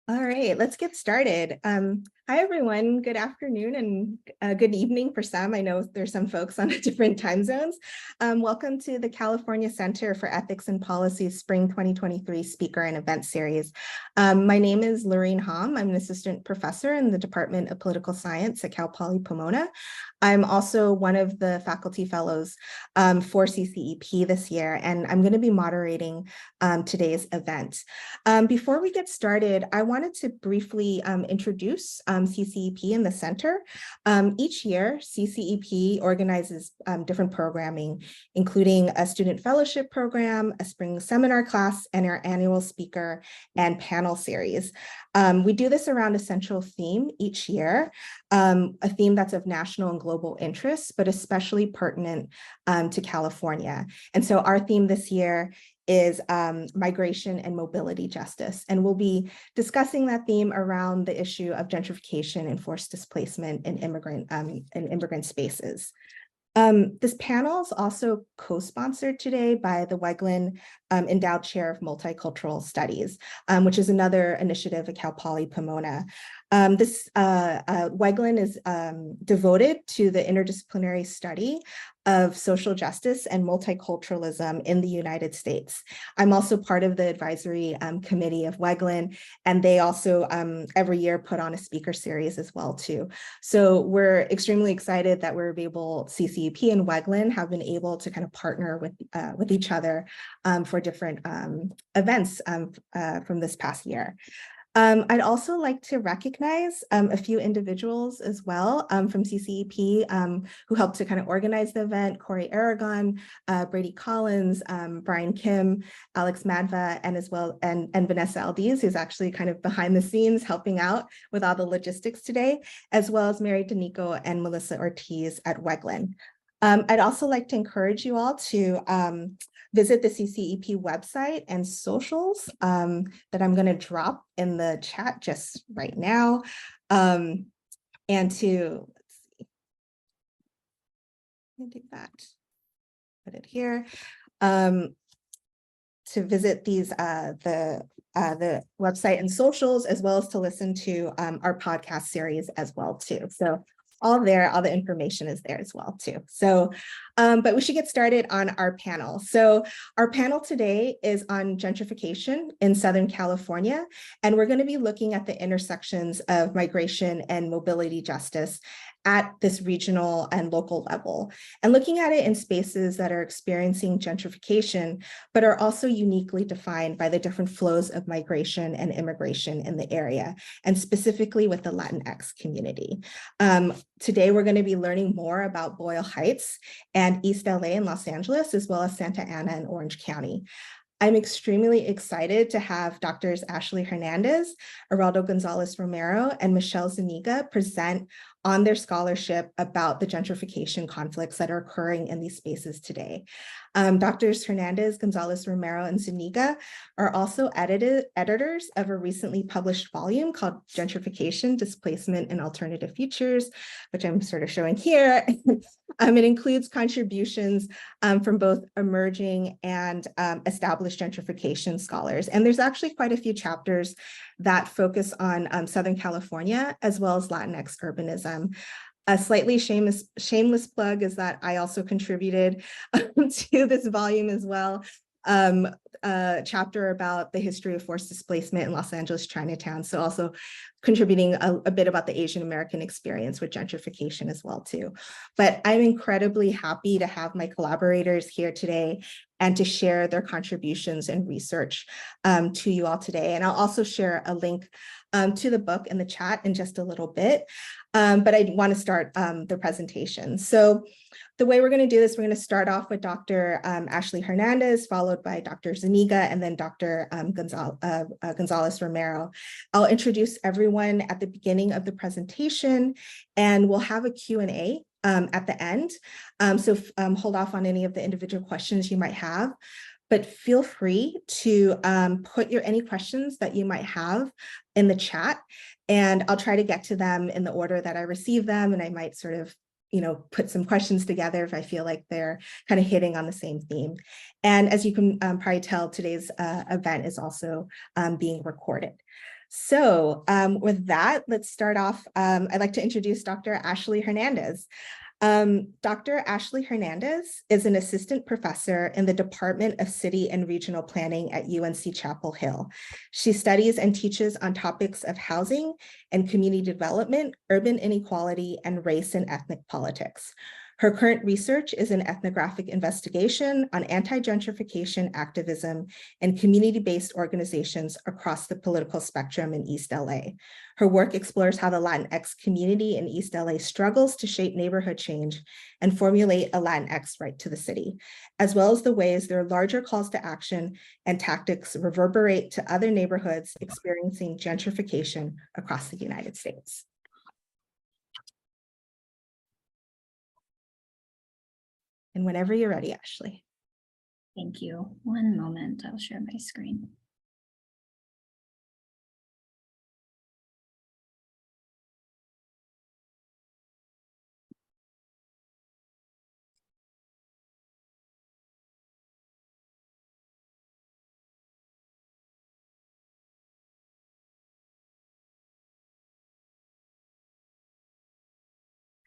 All right, let's get started. Hi, everyone. Good afternoon and good evening for some. I know there's some folks on different time zones. Welcome to the California Center for Ethics and Policy's Spring 2023 Speaker and Event Series. My name is Lorene Hom. I'm an assistant professor in the Department of Political Science at Cal Poly Pomona. I'm also one of the faculty fellows for CCEP this year, and I'm going to be moderating today's event. Before we get started, I wanted to briefly introduce CCEP in the center. Each year, CCEP organizes different programming, including a student fellowship program, a spring seminar class, and our annual speaker and panel series. We do this around a central theme each year, a theme that's of national and global interest, but especially pertinent to California. And so our theme this year is migration and mobility justice. And we'll be discussing that theme around the issue of gentrification and forced displacement in immigrant spaces. This panel is also co-sponsored today by the Weglin Endowed Chair of Multicultural Studies, which is another initiative at Cal Poly Pomona. Weglin is devoted to the interdisciplinary study of social justice and multiculturalism in the United States. I'm also part of the advisory committee of Weglin, and they also every year put on a speaker series as well too. So we're extremely excited that we're able, CCEP and Weglin have been able to kind of partner with each other for different events from this past year. I'd also like to recognize a few individuals as well from CCEP who helped to kind of organize the event: Corey Aragon, Brady Collins, Brian Kim, Alex Madva, and as well and Vanessa Aldiz, who's actually kind of behind the scenes helping out with all the logistics today, as well as Mary D'Anico and Melissa Ortiz at Weglin. I'd also like to encourage you all to visit the CCEP website and socials that I'm going to drop in the chat just right now. And to, let's see, let me do that, put it here. To visit these, the website and socials, as well as to listen to our podcast series as well too. So all the information is there as well too. So, but we should get started on our panel. So our panel today is on gentrification in Southern California, and we're going to be looking at the intersections of migration and mobility justice at this regional and local level, and looking at it in spaces that are experiencing gentrification, but are also uniquely defined by the different flows of migration and immigration in the area, and specifically with the Latinx community. Today, we're going to be learning more about Boyle Heights and East LA and Los Angeles, as well as Santa Ana and Orange County. I'm extremely excited to have Drs. Ashley Hernandez, Geraldo Gonzalez Romero, and Michelle Zuniga present on their scholarship about the gentrification conflicts that are occurring in these spaces today. Drs. Hernandez, Gonzalez Romero, and Zuniga are also editors of a recently published volume called Gentrification, Displacement, and Alternative Futures, which I'm sort of showing here. It includes contributions from both emerging and established gentrification scholars. And there's actually quite a few chapters that focus on Southern California, as well as Latinx urbanism. A slightly shameless plug is that I also contributed to this volume as well, a chapter about the history of forced displacement in Los Angeles Chinatown. So also contributing a bit about the Asian American experience with gentrification as well too. But I'm incredibly happy to have my collaborators here today and to share their contributions and research to you all today. And I'll also share a link to the book in the chat in just a little bit. But I want to start the presentation. So the way we're going to do this, we're going to start off with Dr. Ashley Hernandez, followed by Dr. Zuniga, and then Dr. Gonzalez Romero. I'll introduce everyone at the beginning of the presentation, and we'll have a Q&A at the end. So hold off on any of the individual questions you might have, but feel free to put any questions that you might have in the chat, and I'll try to get to them in the order that I receive them, and I might sort of put some questions together if I feel like they're kind of hitting on the same theme. And as you can probably tell, today's event is also being recorded. So with that, let's start off. I'd like to introduce Dr. Ashley Hernandez. Dr. Ashley Hernandez is an assistant professor in the Department of City and Regional Planning at UNC Chapel Hill. She studies and teaches on topics of housing and community development, urban inequality, and race and ethnic politics. Her current research is an ethnographic investigation on anti-gentrification activism and community-based organizations across the political spectrum in East LA. Her work explores how the Latinx community in East LA struggles to shape neighborhood change and formulate a Latinx right to the city, as well as the ways their larger calls to action and tactics reverberate to other neighborhoods experiencing gentrification across the United States. And whenever you're ready, Ashley. Thank you. One moment, I'll share my screen.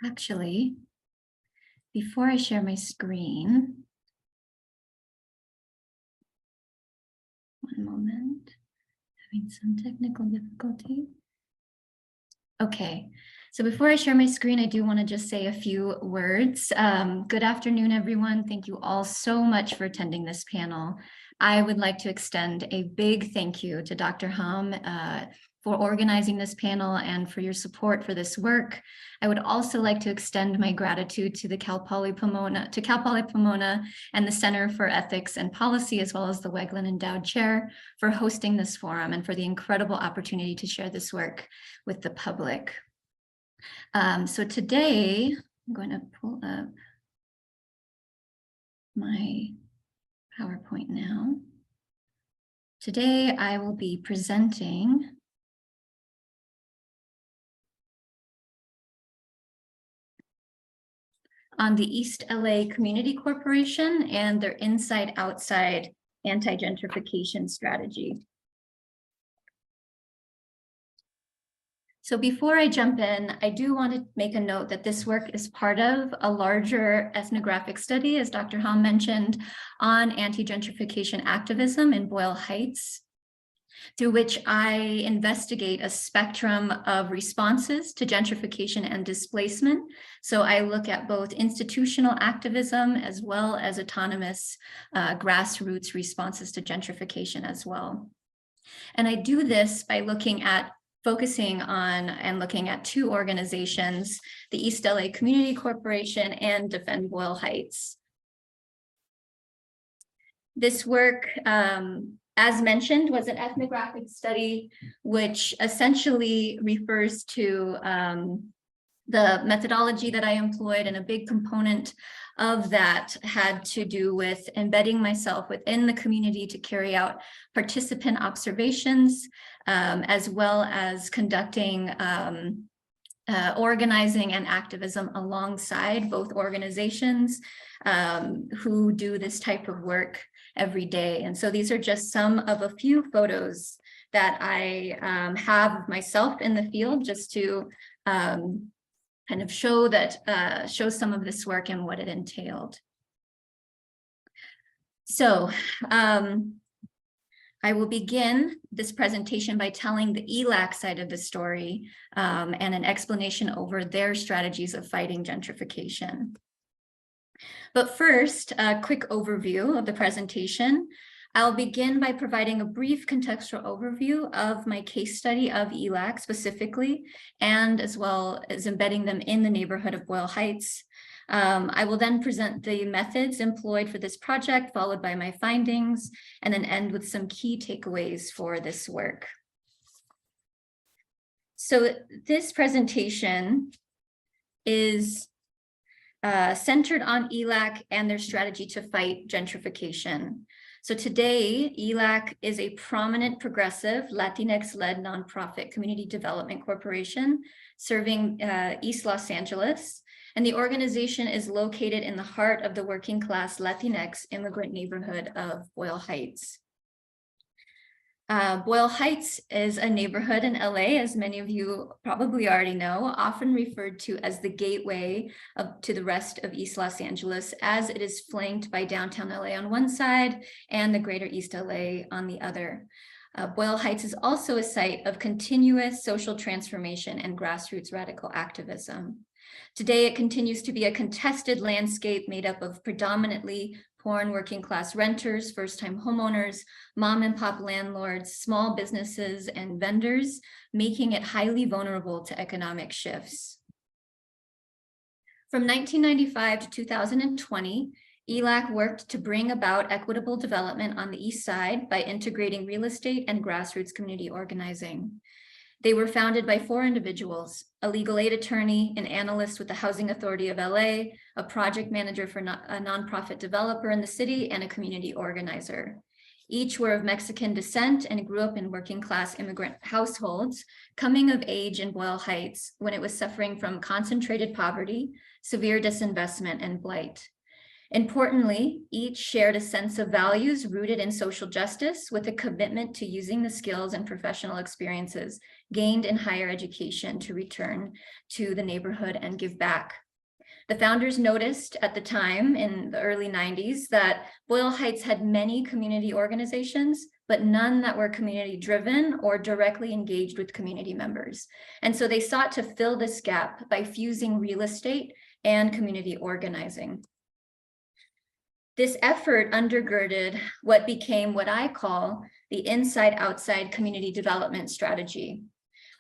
Actually, before I share my screen, one moment, having some technical difficulty. Okay, so before I share my screen, I do want to just say a few words. Good afternoon, everyone. Thank you all so much for attending this panel. I would like to extend a big thank you to Dr. Hum for organizing this panel and for your support for this work. I would also like to extend my gratitude to the Cal Poly Pomona and the Center for Ethics and Policy, as well as the Wegland Endowed Chair, for hosting this forum and for the incredible opportunity to share this work with the public. So today, I'm going to pull up my PowerPoint now. Today, I will be presenting on the East LA Community Corporation and their inside-outside anti-gentrification strategy. So before I jump in, I do want to make a note that this work is part of a larger ethnographic study, as Dr. Hom mentioned, on anti-gentrification activism in Boyle Heights, through which I investigate a spectrum of responses to gentrification and displacement. So I look at both institutional activism as well as autonomous grassroots responses to gentrification as well. And I do this by focusing on and looking at two organizations, the East LA Community Corporation and Defend Boyle Heights. This work, as mentioned, was an ethnographic study, which essentially refers to the methodology that I employed, and a big component of that had to do with embedding myself within the community to carry out participant observations, as well as conducting organizing and activism alongside both organizations who do this type of work every day. And so these are just some of a few photos that I have of myself in the field, just to kind of show some of this work and what it entailed. So I will begin this presentation by telling the ELAC side of the story and an explanation over their strategies of fighting gentrification. But first, a quick overview of the presentation. I'll begin by providing a brief contextual overview of my case study of ELAC specifically, and as well as embedding them in the neighborhood of Boyle Heights. I will then present the methods employed for this project, followed by my findings, and then end with some key takeaways for this work. So this presentation is centered on ELAC and their strategy to fight gentrification. So today, ELAC is a prominent progressive Latinx-led nonprofit community development corporation serving East Los Angeles. And the organization is located in the heart of the working class Latinx immigrant neighborhood of Boyle Heights. Boyle Heights is a neighborhood in LA, as many of you probably already know, often referred to as the gateway to the rest of East Los Angeles, as it is flanked by downtown LA on one side and the greater East LA on the other. Boyle Heights is also a site of continuous social transformation and grassroots radical activism. Today, it continues to be a contested landscape made up of predominantly poor and working class renters, first-time homeowners, mom and pop landlords, small businesses, and vendors, making it highly vulnerable to economic shifts. From 1995 to 2020, ELAC worked to bring about equitable development on the East Side by integrating real estate and grassroots community organizing. They were founded by 4 individuals: a legal aid attorney, an analyst with the Housing Authority of LA, a project manager for a nonprofit developer in the city, and a community organizer. Each were of Mexican descent and grew up in working class immigrant households, coming of age in Boyle Heights when it was suffering from concentrated poverty, severe disinvestment, and blight. Importantly, each shared a sense of values rooted in social justice, with a commitment to using the skills and professional experiences gained in higher education to return to the neighborhood and give back. The founders noticed at the time in the early 90s that Boyle Heights had many community organizations, but none that were community driven or directly engaged with community members. And so they sought to fill this gap by fusing real estate and community organizing. This effort undergirded what became what I call the inside-outside community development strategy.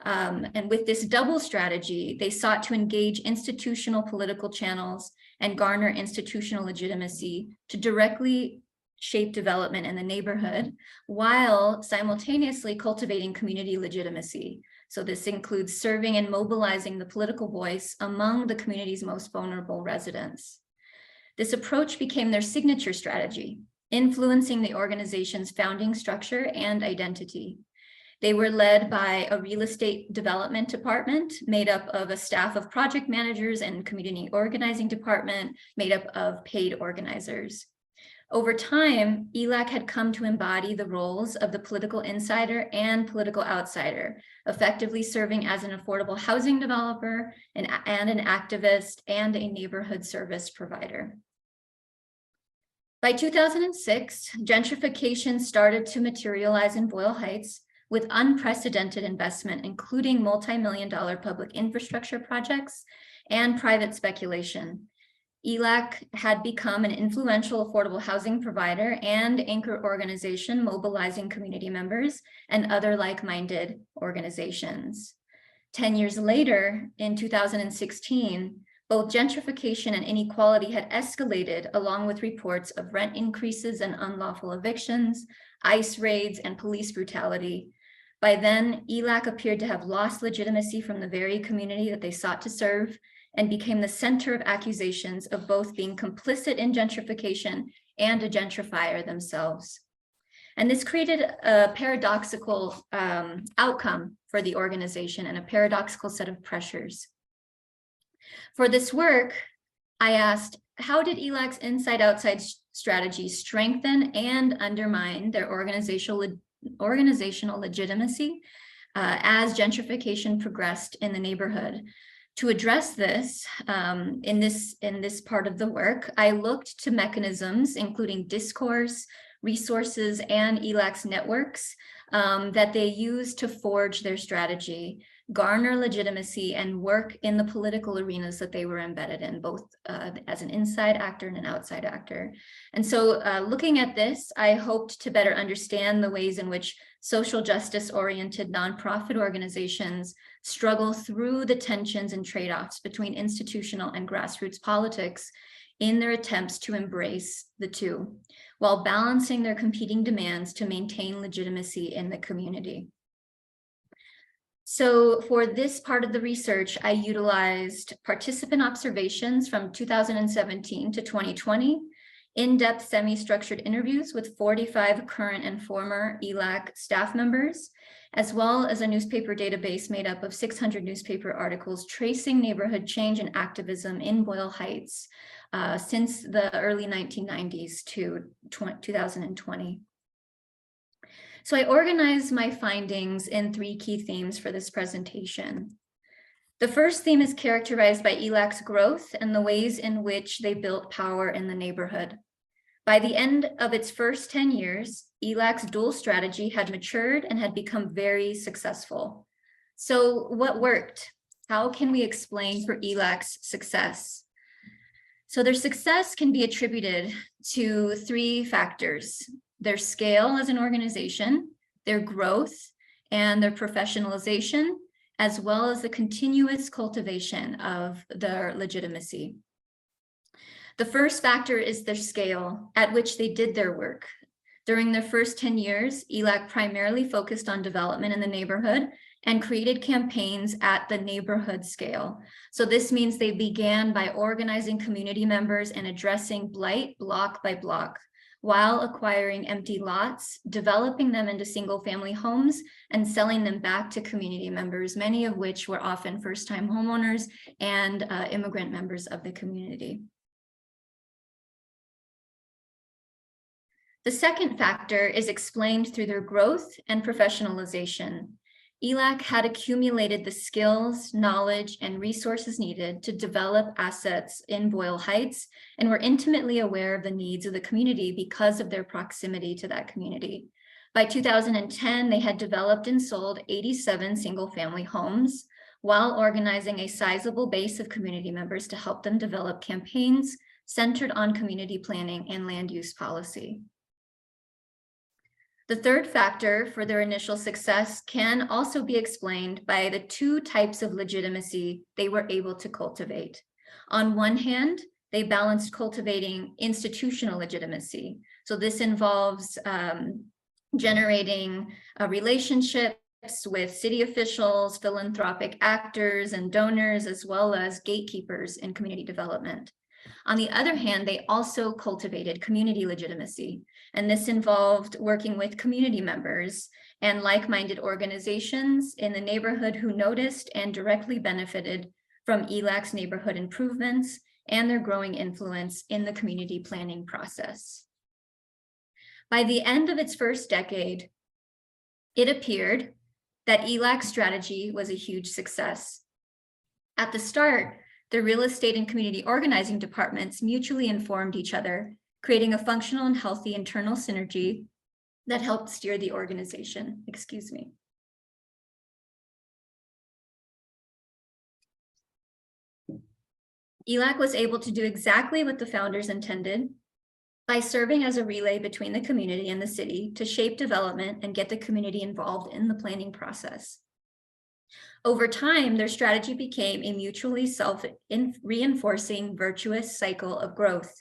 And with this double strategy, they sought to engage institutional political channels and garner institutional legitimacy to directly shape development in the neighborhood, while simultaneously cultivating community legitimacy. So this includes serving and mobilizing the political voice among the community's most vulnerable residents. This approach became their signature strategy, influencing the organization's founding structure and identity. They were led by a real estate development department made up of a staff of project managers and community organizing department made up of paid organizers. Over time, ELAC had come to embody the roles of the political insider and political outsider, effectively serving as an affordable housing developer and an activist and a neighborhood service provider. By 2006, gentrification started to materialize in Boyle Heights with unprecedented investment, including multi-million-dollar public infrastructure projects and private speculation. ELAC had become an influential affordable housing provider and anchor organization mobilizing community members and other like-minded organizations. 10 years later, in 2016, both gentrification and inequality had escalated, along with reports of rent increases and unlawful evictions, ICE raids, and police brutality. By then, ELAC appeared to have lost legitimacy from the very community that they sought to serve and became the center of accusations of both being complicit in gentrification and a gentrifier themselves. And this created a paradoxical outcome for the organization and a paradoxical set of pressures. For this work, I asked, how did ELAC's inside-outside strategy strengthen and undermine their organizational legitimacy as gentrification progressed in the neighborhood? To address this, in this part of the work, I looked to mechanisms including discourse, resources, and ELAC's networks that they used to forge their strategy, garner legitimacy, and work in the political arenas that they were embedded in, both as an inside actor and an outside actor. And so looking at this, I hoped to better understand the ways in which social justice-oriented nonprofit organizations struggle through the tensions and trade-offs between institutional and grassroots politics in their attempts to embrace the two, while balancing their competing demands to maintain legitimacy in the community. So for this part of the research, I utilized participant observations from 2017 to 2020, in-depth semi-structured interviews with 45 current and former ELAC staff members, as well as a newspaper database made up of 600 newspaper articles tracing neighborhood change and activism in Boyle Heights since the early 1990s to 2020. So I organized my findings in 3 key themes for this presentation. The first theme is characterized by ELAC's growth and the ways in which they built power in the neighborhood. By the end of its first 10 years, ELAC's dual strategy had matured and had become very successful. So what worked? How can we explain for ELAC's success? So their success can be attributed to 3 factors: their scale as an organization, their growth, and their professionalization, as well as the continuous cultivation of their legitimacy. The first factor is their scale at which they did their work. During their first 10 years, ELAC primarily focused on development in the neighborhood and created campaigns at the neighborhood scale. So this means they began by organizing community members and addressing blight block by block, while acquiring empty lots, developing them into single-family homes, and selling them back to community members, many of which were often first-time homeowners and immigrant members of the community. The second factor is explained through their growth and professionalization. ELAC had accumulated the skills, knowledge, and resources needed to develop assets in Boyle Heights and were intimately aware of the needs of the community because of their proximity to that community. By 2010, they had developed and sold 87 single-family homes while organizing a sizable base of community members to help them develop campaigns centered on community planning and land use policy. The third factor for their initial success can also be explained by the 2 types of legitimacy they were able to cultivate. On one hand, they balanced cultivating institutional legitimacy. So this involves generating relationships with city officials, philanthropic actors, and donors, as well as gatekeepers in community development. On the other hand, they also cultivated community legitimacy, and this involved working with community members and like-minded organizations in the neighborhood who noticed and directly benefited from ELAC's neighborhood improvements and their growing influence in the community planning process. By the end of its first decade, it appeared that ELAC's strategy was a huge success. At the start, the real estate and community organizing departments mutually informed each other, creating a functional and healthy internal synergy that helped steer the organization. Excuse me. ELAC was able to do exactly what the founders intended by serving as a relay between the community and the city to shape development and get the community involved in the planning process. Over time, their strategy became a mutually self-reinforcing virtuous cycle of growth.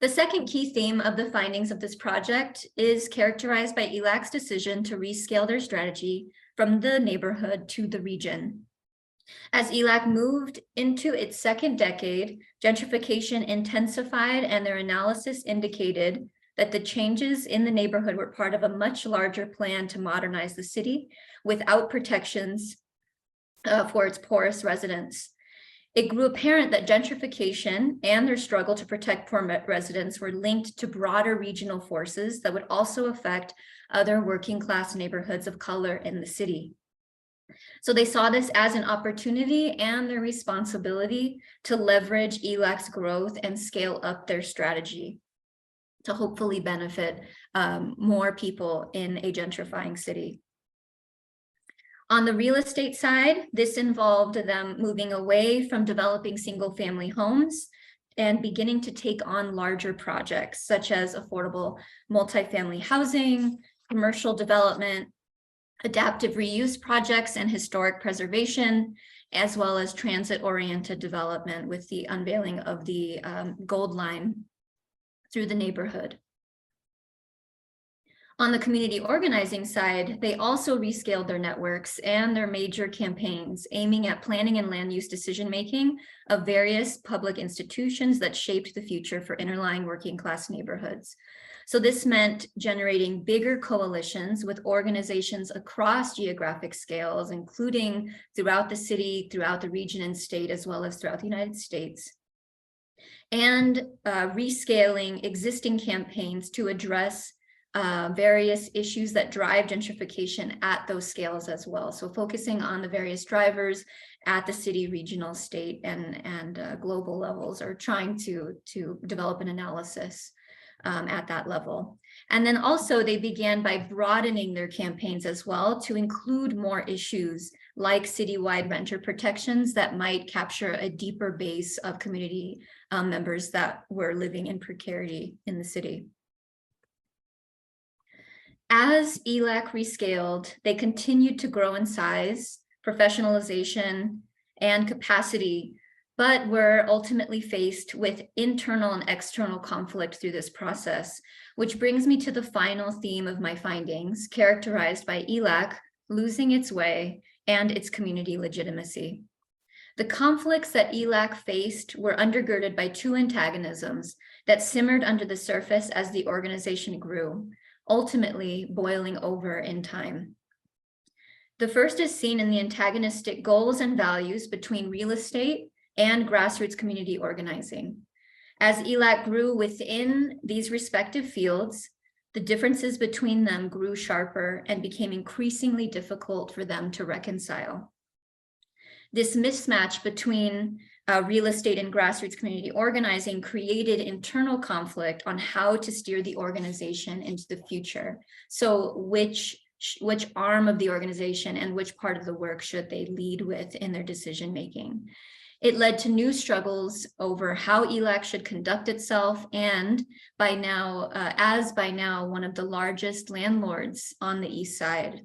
The second key theme of the findings of this project is characterized by ELAC's decision to rescale their strategy from the neighborhood to the region. As ELAC moved into its second decade, gentrification intensified, and their analysis indicated that the changes in the neighborhood were part of a much larger plan to modernize the city without protections for its poorest residents. It grew apparent that gentrification and their struggle to protect poor residents were linked to broader regional forces that would also affect other working class neighborhoods of color in the city. So they saw this as an opportunity and their responsibility to leverage ELAC's growth and scale up their strategy to hopefully benefit more people in a gentrifying city. On the real estate side, this involved them moving away from developing single-family homes and beginning to take on larger projects, such as affordable multifamily housing, commercial development, adaptive reuse projects, and historic preservation, as well as transit-oriented development with the unveiling of the Gold Line through the neighborhood. On the community organizing side, they also rescaled their networks and their major campaigns, aiming at planning and land use decision-making of various public institutions that shaped the future for interlying working class neighborhoods. So this meant generating bigger coalitions with organizations across geographic scales, including throughout the city, throughout the region and state, as well as throughout the United States. and rescaling existing campaigns to address various issues that drive gentrification at those scales as well. So focusing on the various drivers at the city, regional, state, and global levels, or trying to develop an analysis at that level. And then also they began by broadening their campaigns as well to include more issues like citywide renter protections that might capture a deeper base of community members that were living in precarity in the city. As ELAC rescaled, they continued to grow in size, professionalization, and capacity, but were ultimately faced with internal and external conflict through this process, which brings me to the final theme of my findings, characterized by ELAC losing its way and its community legitimacy. The conflicts that ELAC faced were undergirded by two antagonisms that simmered under the surface as the organization grew, ultimately boiling over in time. The first is seen in the antagonistic goals and values between real estate and grassroots community organizing. As ELAC grew within these respective fields, the differences between them grew sharper and became increasingly difficult for them to reconcile. This mismatch between real estate and grassroots community organizing created internal conflict on how to steer the organization into the future. So which arm of the organization and which part of the work should they lead with in their decision making? It led to new struggles over how ELAC should conduct itself, and by now one of the largest landlords on the East Side.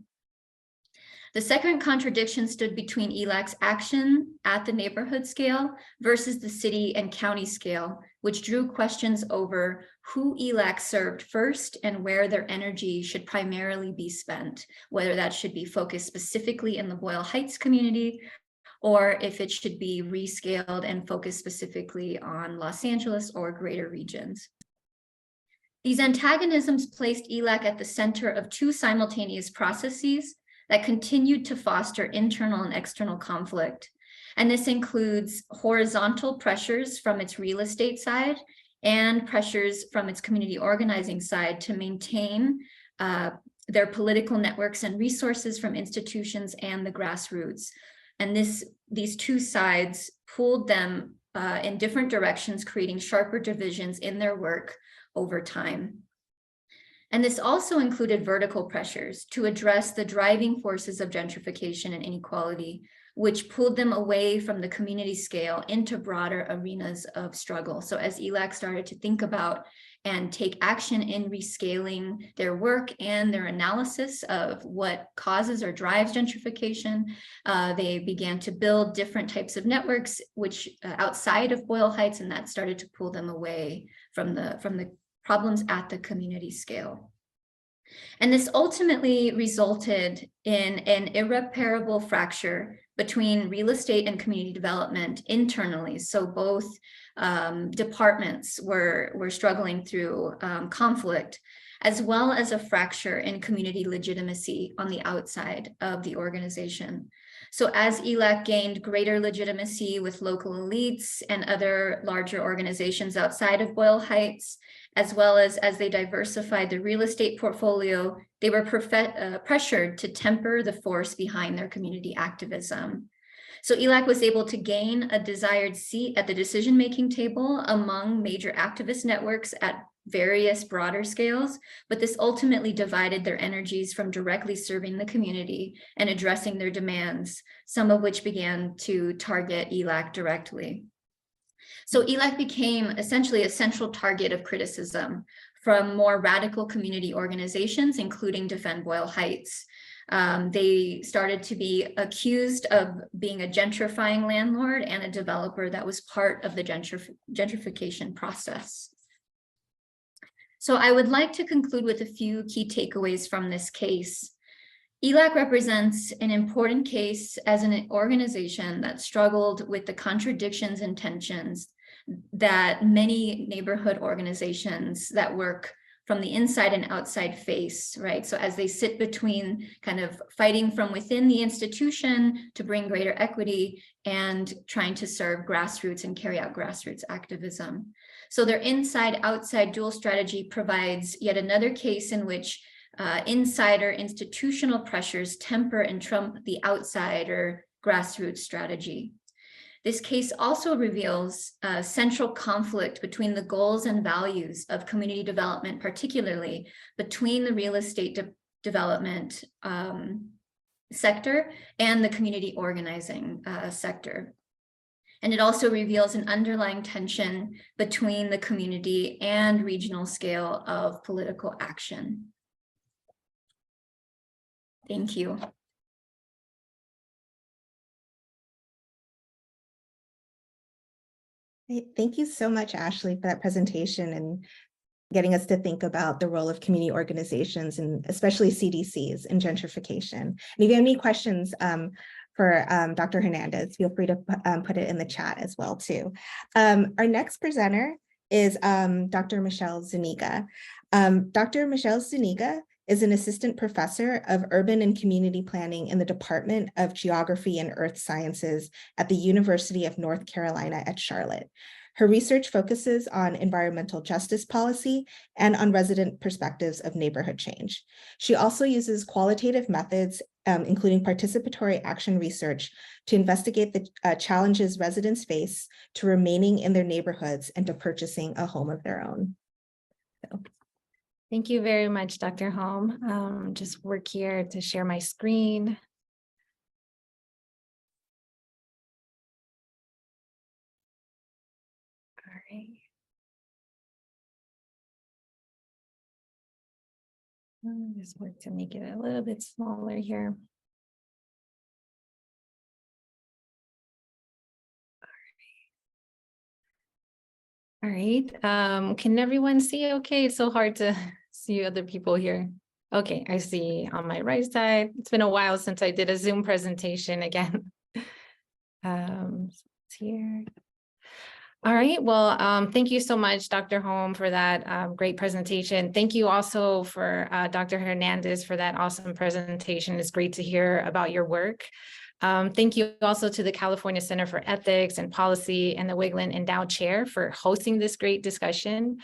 The second contradiction stood between ELAC's action at the neighborhood scale versus the city and county scale, which drew questions over who ELAC served first and where their energy should primarily be spent, whether that should be focused specifically in the Boyle Heights community, or if it should be rescaled and focused specifically on Los Angeles or greater regions. These antagonisms placed ELAC at the center of two simultaneous processes that continued to foster internal and external conflict. And this includes horizontal pressures from its real estate side and pressures from its community organizing side to maintain their political networks and resources from institutions and the grassroots. And these two sides pulled them in different directions, creating sharper divisions in their work over time. And this also included vertical pressures to address the driving forces of gentrification and inequality, which pulled them away from the community scale into broader arenas of struggle. So as ELAC started to think about and take action in rescaling their work and their analysis of what causes or drives gentrification, they began to build different types of networks, which outside of Boyle Heights, and that started to pull them away from the problems at the community scale. And this ultimately resulted in an irreparable fracture between real estate and community development internally. So both departments were struggling through conflict, as well as a fracture in community legitimacy on the outside of the organization. So as ELAC gained greater legitimacy with local elites and other larger organizations outside of Boyle Heights, as well as they diversified their real estate portfolio, they were pressured to temper the force behind their community activism. So ELAC was able to gain a desired seat at the decision-making table among major activist networks at various broader scales, but this ultimately divided their energies from directly serving the community and addressing their demands, some of which began to target ELAC directly. So ELAC became essentially a central target of criticism from more radical community organizations, including Defend Boyle Heights. They started to be accused of being a gentrifying landlord and a developer that was part of the gentrification process. So I would like to conclude with a few key takeaways from this case. ELAC represents an important case as an organization that struggled with the contradictions and tensions that many neighborhood organizations that work from the inside and outside face, right? So as they sit between kind of fighting from within the institution to bring greater equity and trying to serve grassroots and carry out grassroots activism. So their inside-outside dual strategy provides yet another case in which insider institutional pressures temper and trump the outsider grassroots strategy. This case also reveals a central conflict between the goals and values of community development, particularly between the real estate development sector and the community organizing sector. And it also reveals an underlying tension between the community and regional scale of political action. Thank you. Thank you so much, Ashley, for that presentation and getting us to think about the role of community organizations and especially CDCs in gentrification. And if you have any questions for Dr. Hernandez, feel free to put it in the chat as well too. Our next presenter is Dr. Michelle Zuniga. Dr. Michelle Zuniga is an assistant professor of urban and community planning in the Department of Geography and Earth Sciences at the University of North Carolina at Charlotte. Her research focuses on environmental justice policy and on resident perspectives of neighborhood change. She also uses qualitative methods, including participatory action research, to investigate the challenges residents face to remaining in their neighborhoods and to purchasing a home of their own. So. Thank you very much, Dr. Holm. Just work here to share my screen. All right. Just work to make it a little bit smaller here. All right. Can everyone see okay? It's so hard to see other people here. Okay, I see on my right side. It's been a while since I did a Zoom presentation again. It's here. All right, well, thank you so much, Dr. Holm, for that great presentation. Thank you also for Dr. Hernandez for that awesome presentation. It's great to hear about your work. Thank you also to the California Center for Ethics and Policy and the Wigland Endowed Chair for hosting this great discussion.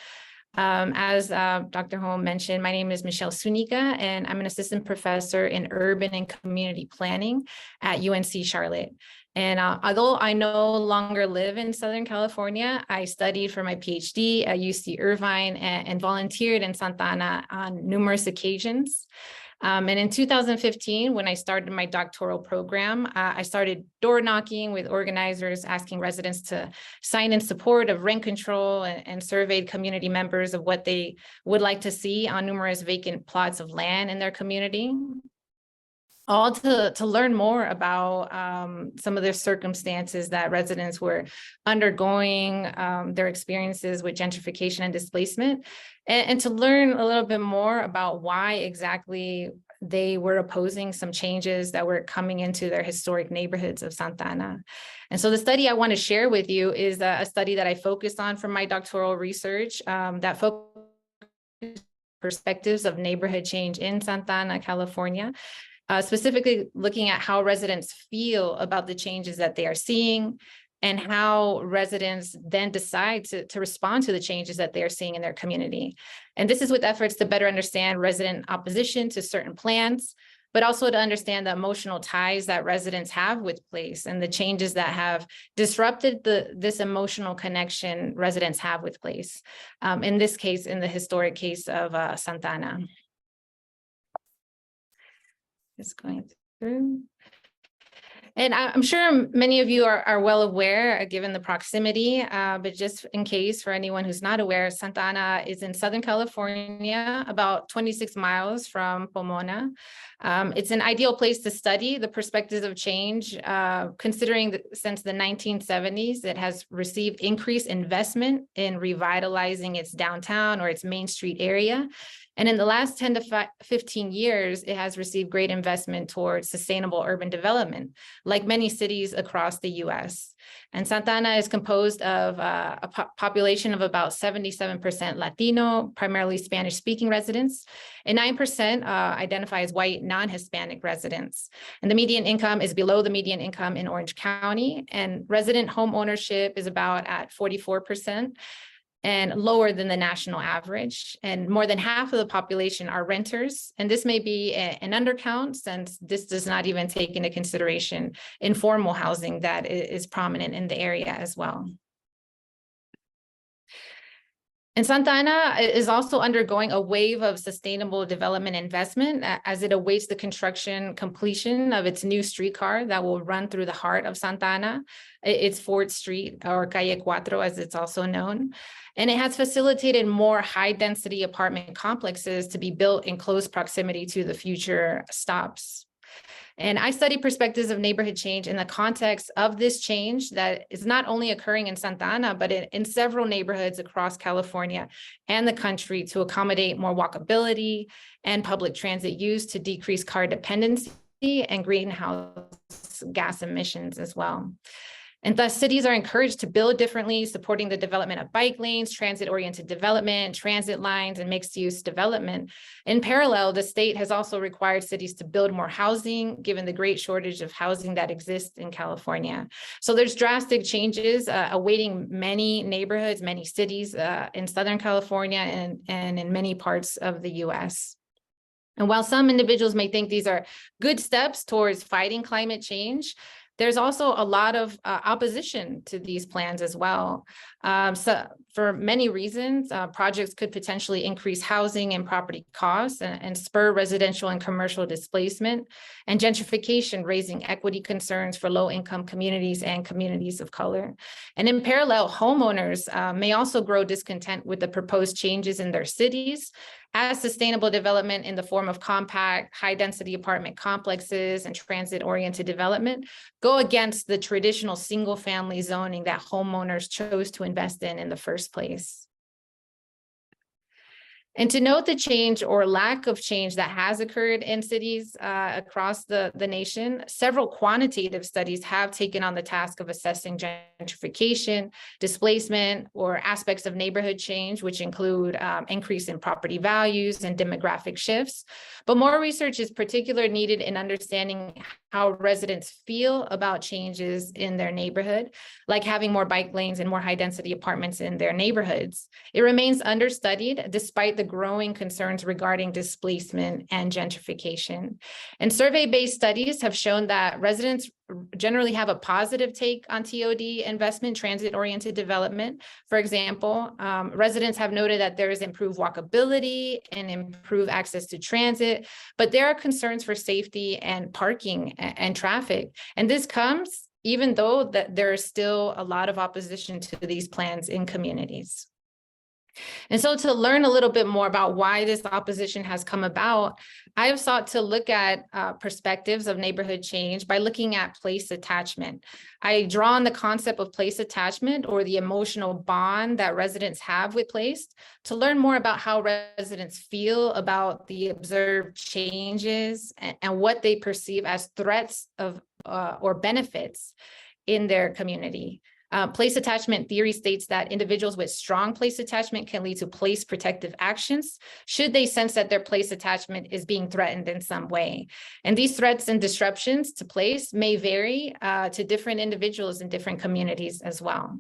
As Dr. Holm mentioned, my name is Michelle Zuniga, and I'm an assistant professor in urban and community planning at UNC Charlotte. And although I no longer live in Southern California, I studied for my PhD at UC Irvine and volunteered in Santa Ana on numerous occasions. And in 2015, when I started my doctoral program, I started door knocking with organizers, asking residents to sign in support of rent control and surveyed community members of what they would like to see on numerous vacant plots of land in their community. All to learn more about some of the circumstances that residents were undergoing, their experiences with gentrification and displacement, and to learn a little bit more about why exactly they were opposing some changes that were coming into their historic neighborhoods of Santa Ana. And so the study I want to share with you is a study that I focused on for my doctoral research that focused perspectives of neighborhood change in Santa Ana, California. Specifically looking at how residents feel about the changes that they are seeing and how residents then decide to respond to the changes that they are seeing in their community. And this is with efforts to better understand resident opposition to certain plans, but also to understand the emotional ties that residents have with place and the changes that have disrupted this emotional connection residents have with place. In this case, in the historic case of Santa Ana. Just going through. And I'm sure many of you are well aware, given the proximity, but just in case for anyone who's not aware, Santa Ana is in Southern California, about 26 miles from Pomona. It's an ideal place to study the perspectives of change, considering that since the 1970s, it has received increased investment in revitalizing its downtown or its Main Street area. And in the last 10 to 15 years, it has received great investment towards sustainable urban development, like many cities across the US. And Santa Ana is composed of a population of about 77% Latino, primarily Spanish-speaking residents, and 9% identify as white, non-Hispanic residents. And the median income is below the median income in Orange County, and resident home ownership is about at 44%. And lower than the national average. And more than half of the population are renters. And this may be an undercount, since this does not even take into consideration informal housing that is prominent in the area as well. And Santa Ana is also undergoing a wave of sustainable development investment as it awaits the construction completion of its new streetcar that will run through the heart of Santa Ana. It's 4th Street, or Calle Cuatro as it's also known. And it has facilitated more high-density apartment complexes to be built in close proximity to the future stops. And I study perspectives of neighborhood change in the context of this change that is not only occurring in Santa Ana, but in several neighborhoods across California and the country to accommodate more walkability and public transit use to decrease car dependency and greenhouse gas emissions as well. And thus, cities are encouraged to build differently, supporting the development of bike lanes, transit-oriented development, transit lines, and mixed-use development. In parallel, the state has also required cities to build more housing, given the great shortage of housing that exists in California. So there's drastic changes awaiting many neighborhoods, many cities in Southern California and in many parts of the US. And while some individuals may think these are good steps towards fighting climate change, there's also a lot of opposition to these plans as well. So for many reasons, projects could potentially increase housing and property costs and spur residential and commercial displacement, and gentrification, raising equity concerns for low-income communities and communities of color. And in parallel, homeowners may also grow discontent with the proposed changes in their cities, as sustainable development in the form of compact, high-density apartment complexes and transit-oriented development go against the traditional single-family zoning that homeowners chose to invest in the first place. And to note the change or lack of change that has occurred in cities across the nation, several quantitative studies have taken on the task of assessing gentrification, displacement, or aspects of neighborhood change, which include increase in property values and demographic shifts. But more research is particularly needed in understanding how residents feel about changes in their neighborhood, like having more bike lanes and more high-density apartments in their neighborhoods. It remains understudied despite the growing concerns regarding displacement and gentrification. And survey-based studies have shown that residents generally have a positive take on TOD investment, transit-oriented development. For example, residents have noted that there is improved walkability and improved access to transit, but there are concerns for safety and parking and traffic. And this comes even though that there is still a lot of opposition to these plans in communities. And so to learn a little bit more about why this opposition has come about, I have sought to look at perspectives of neighborhood change by looking at place attachment. I draw on the concept of place attachment, or the emotional bond that residents have with place, to learn more about how residents feel about the observed changes and what they perceive as threats of or benefits in their community. Place attachment theory states that individuals with strong place attachment can lead to place protective actions should they sense that their place attachment is being threatened in some way. And these threats and disruptions to place may vary to different individuals in different communities as well.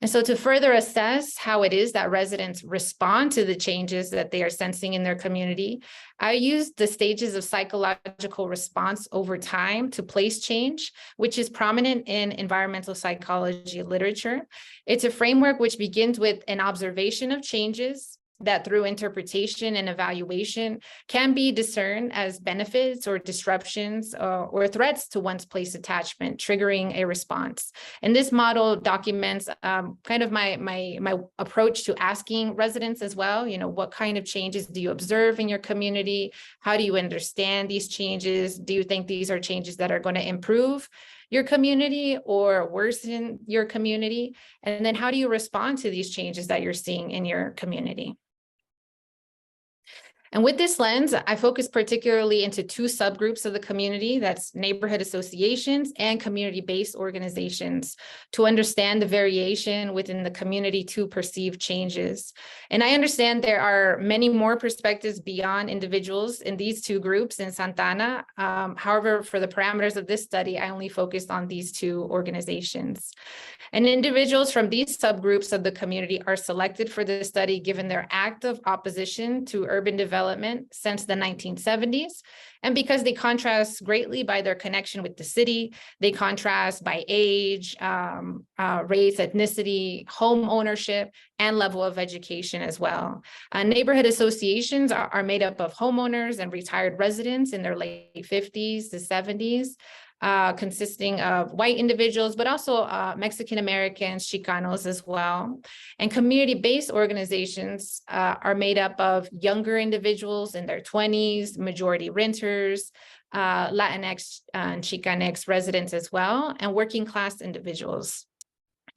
And so to further assess how it is that residents respond to the changes that they are sensing in their community, I used the stages of psychological response over time to place change, which is prominent in environmental psychology literature. It's a framework which begins with an observation of changes that through interpretation and evaluation can be discerned as benefits or disruptions or threats to one's place attachment, triggering a response. And this model documents kind of my approach to asking residents as well, what kind of changes do you observe in your community? How do you understand these changes? Do you think these are changes that are going to improve your community or worsen your community? And then how do you respond to these changes that you're seeing in your community? And with this lens, I focus particularly into two subgroups of the community, that's neighborhood associations and community-based organizations, to understand the variation within the community to perceive changes. And I understand there are many more perspectives beyond individuals in these two groups in Santa Ana. However, for the parameters of this study, I only focused on these two organizations. And individuals from these subgroups of the community are selected for this study given their active opposition to urban development since the 1970s. And because they contrast greatly by their connection with the city, they contrast by age, race, ethnicity, home ownership, and level of education as well. Neighborhood associations are made up of homeowners and retired residents in their late 50s to 70s. Consisting of white individuals, but also Mexican Americans, Chicanos as well. And community-based organizations are made up of younger individuals in their 20s, majority renters, Latinx and Chicanx residents as well, and working class individuals.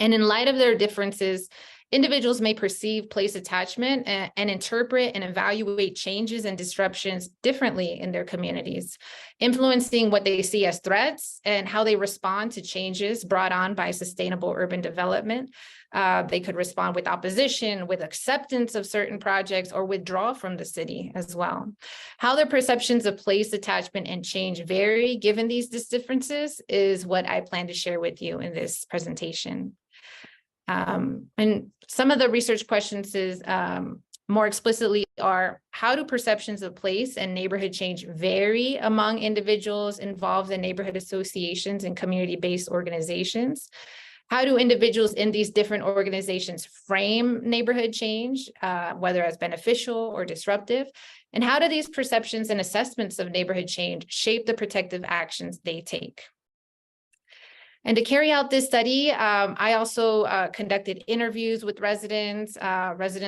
And in light of their differences, individuals may perceive place attachment and interpret and evaluate changes and disruptions differently in their communities, influencing what they see as threats and how they respond to changes brought on by sustainable urban development. They could respond with opposition, with acceptance of certain projects, or withdraw from the city as well. How their perceptions of place attachment and change vary given these differences is what I plan to share with you in this presentation. And some of the research questions is more explicitly are, how do perceptions of place and neighborhood change vary among individuals involved in neighborhood associations and community-based organizations? How do individuals in these different organizations frame neighborhood change, whether as beneficial or disruptive? And how do these perceptions and assessments of neighborhood change shape the protective actions they take? And to carry out this study, I also conducted interviews with residents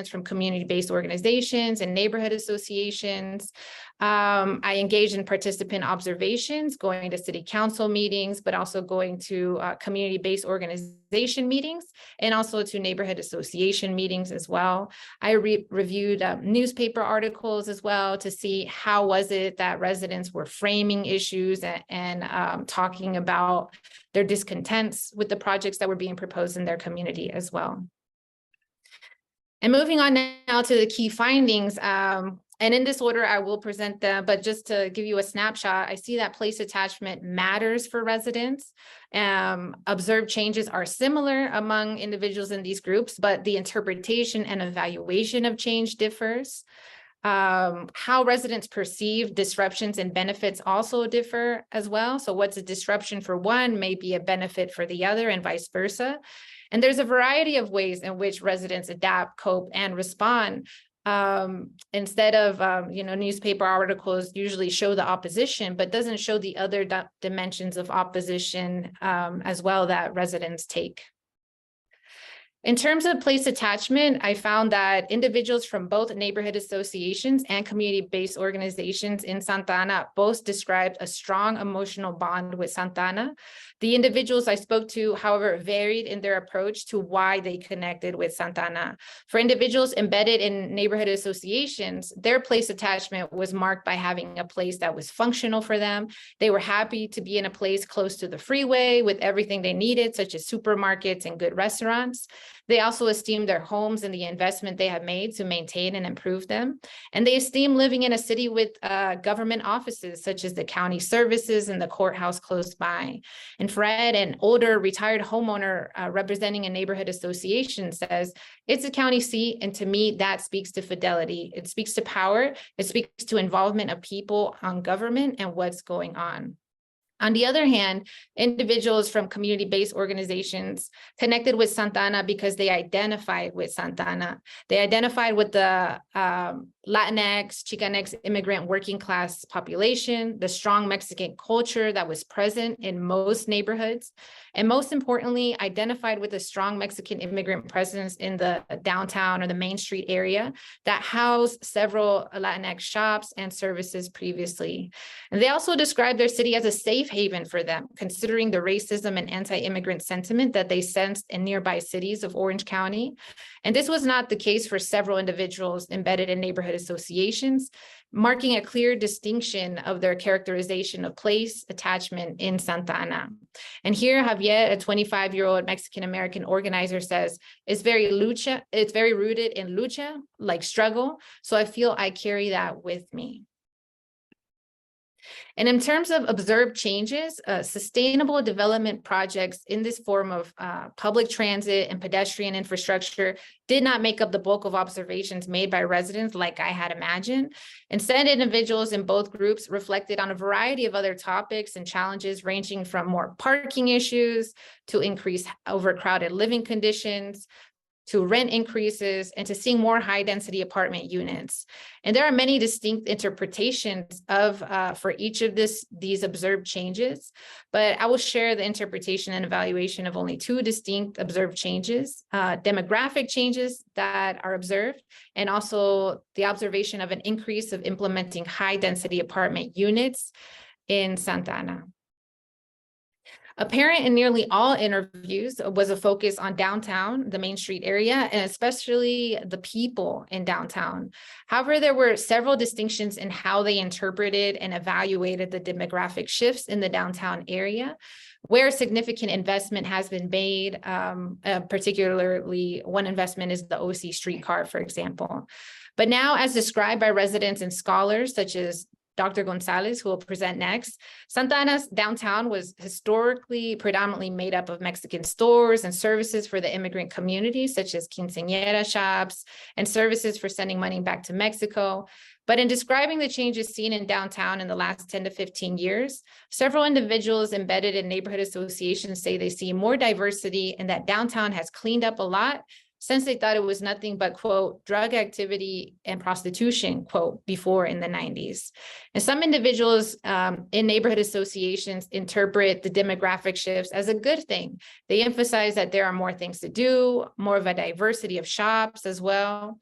from community-based organizations and neighborhood associations. I engaged in participant observations, going to city council meetings, but also going to community-based organization meetings, and also to neighborhood association meetings as well. I reviewed newspaper articles as well to see how was it that residents were framing issues and talking about their discontents with the projects that were being proposed in their community as well. And moving on now to the key findings, and in this order, I will present them, but just to give you a snapshot, I see that place attachment matters for residents. Observed changes are similar among individuals in these groups, but the interpretation and evaluation of change differs. How residents perceive disruptions and benefits also differ as well. So what's a disruption for one may be a benefit for the other, and vice versa. And there's a variety of ways in which residents adapt, cope, and respond. Instead of, newspaper articles usually show the opposition, but doesn't show the other dimensions of opposition as well that residents take. In terms of place attachment, I found that individuals from both neighborhood associations and community-based organizations in Santa Ana both described a strong emotional bond with Santa Ana. The individuals I spoke to, however, varied in their approach to why they connected with Santa Ana. For individuals embedded in neighborhood associations, their place attachment was marked by having a place that was functional for them. They were happy to be in a place close to the freeway with everything they needed, such as supermarkets and good restaurants. They also esteemed their homes and the investment they have made to maintain and improve them. And they esteem living in a city with government offices, such as the county services and the courthouse close by. And Fred, an older retired homeowner representing a neighborhood association, says, it's a county seat, and to me, that speaks to fidelity. It speaks to power. It speaks to involvement of people on government and what's going on. On the other hand, individuals from community-based organizations connected with Santa Ana because they identified with Santa Ana. They identified with the Latinx, Chicanx immigrant working class population, the strong Mexican culture that was present in most neighborhoods. and most importantly, identified with a strong Mexican immigrant presence in the downtown or the Main Street area that housed several Latinx shops and services previously. And they also described their city as a safe haven for them, considering the racism and anti-immigrant sentiment that they sensed in nearby cities of Orange County. And this was not the case for several individuals embedded in neighborhood associations, marking a clear distinction of their characterization of place attachment in Santa Ana. And here Javier, a 25-year-old Mexican-American organizer, says, it's very rooted in lucha, like struggle. So I feel I carry that with me. And in terms of observed changes, sustainable development projects in this form of public transit and pedestrian infrastructure did not make up the bulk of observations made by residents like I had imagined. Instead, individuals in both groups reflected on a variety of other topics and challenges ranging from more parking issues to increased overcrowded living conditions, to rent increases, and to seeing more high-density apartment units. And there are many distinct interpretations of for each of these observed changes, but I will share the interpretation and evaluation of only two distinct observed changes, demographic changes that are observed, and also the observation of an increase of implementing high-density apartment units in Santa Ana. Apparent in nearly all interviews was a focus on downtown, the Main Street area, and especially the people in downtown. However, there were several distinctions in how they interpreted and evaluated the demographic shifts in the downtown area, where significant investment has been made, particularly one investment is the OC streetcar, for example. But now, as described by residents and scholars such as Dr. Gonzalez, who will present next, Santa Ana's downtown was historically predominantly made up of Mexican stores and services for the immigrant community, such as quinceañera shops and services for sending money back to Mexico. But in describing the changes seen in downtown in the last 10 to 15 years, several individuals embedded in neighborhood associations say they see more diversity and that downtown has cleaned up a lot since they thought it was nothing but, quote, drug activity and prostitution, quote, before in the 90s. And some individuals in neighborhood associations interpret the demographic shifts as a good thing. They emphasize that there are more things to do, more of a diversity of shops as well.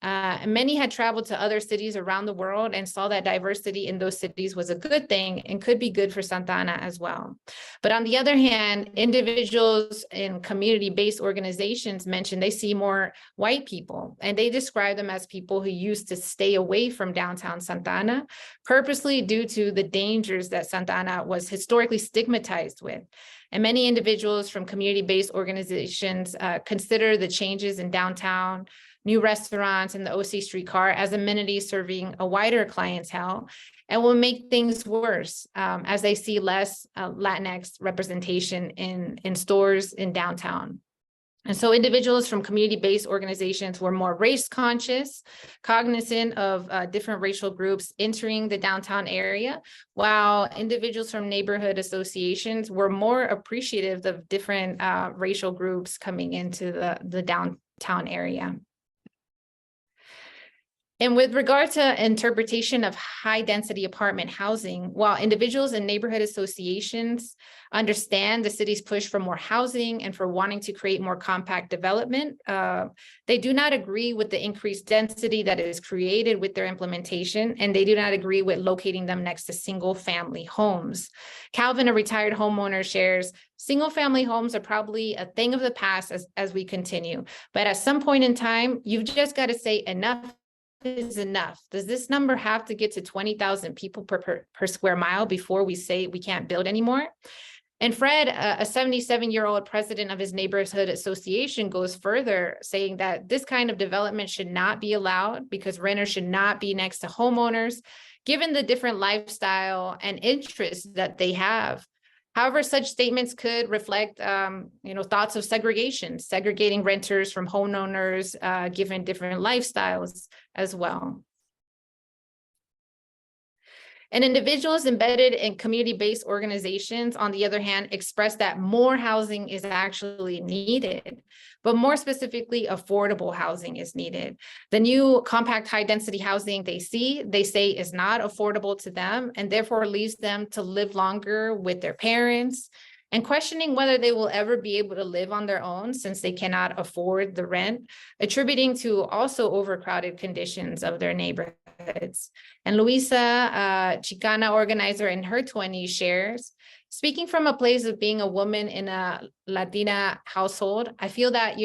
Many had traveled to other cities around the world and saw that diversity in those cities was a good thing and could be good for Santa Ana as well. But on the other hand, individuals in community-based organizations mentioned they see more white people, and they describe them as people who used to stay away from downtown Santa Ana, purposely due to the dangers that Santa Ana was historically stigmatized with. And many individuals from community-based organizations consider the changes in downtown, new restaurants, and the OC streetcar as amenities serving a wider clientele and will make things worse as they see less Latinx representation in stores in downtown. And so individuals from community-based organizations were more race conscious, cognizant of different racial groups entering the downtown area, while individuals from neighborhood associations were more appreciative of different racial groups coming into the downtown area. And with regard to interpretation of high density apartment housing, while individuals and neighborhood associations understand the city's push for more housing and for wanting to create more compact development, they do not agree with the increased density that is created with their implementation, and they do not agree with locating them next to single family homes. Calvin, a retired homeowner, shares, single family homes are probably a thing of the past as we continue, but at some point in time, you've just got to say enough is enough. Does this number have to get to 20,000 people per square mile before we say we can't build anymore? And Fred, a 77-year-old president of his neighborhood association, goes further, saying that this kind of development should not be allowed because renters should not be next to homeowners, given the different lifestyle and interests that they have. However, such statements could reflect, thoughts of segregation, segregating renters from homeowners, given different lifestyles as well. And individuals embedded in community-based organizations, on the other hand, express that more housing is actually needed, but more specifically, affordable housing is needed. The new compact high-density housing they say is not affordable to them, and therefore leaves them to live longer with their parents, and questioning whether they will ever be able to live on their own since they cannot afford the rent, attributing to also overcrowded conditions of their neighborhoods. And Luisa, a Chicana organizer in her 20s, shares, speaking from a place of being a woman in a Latina household, I feel that,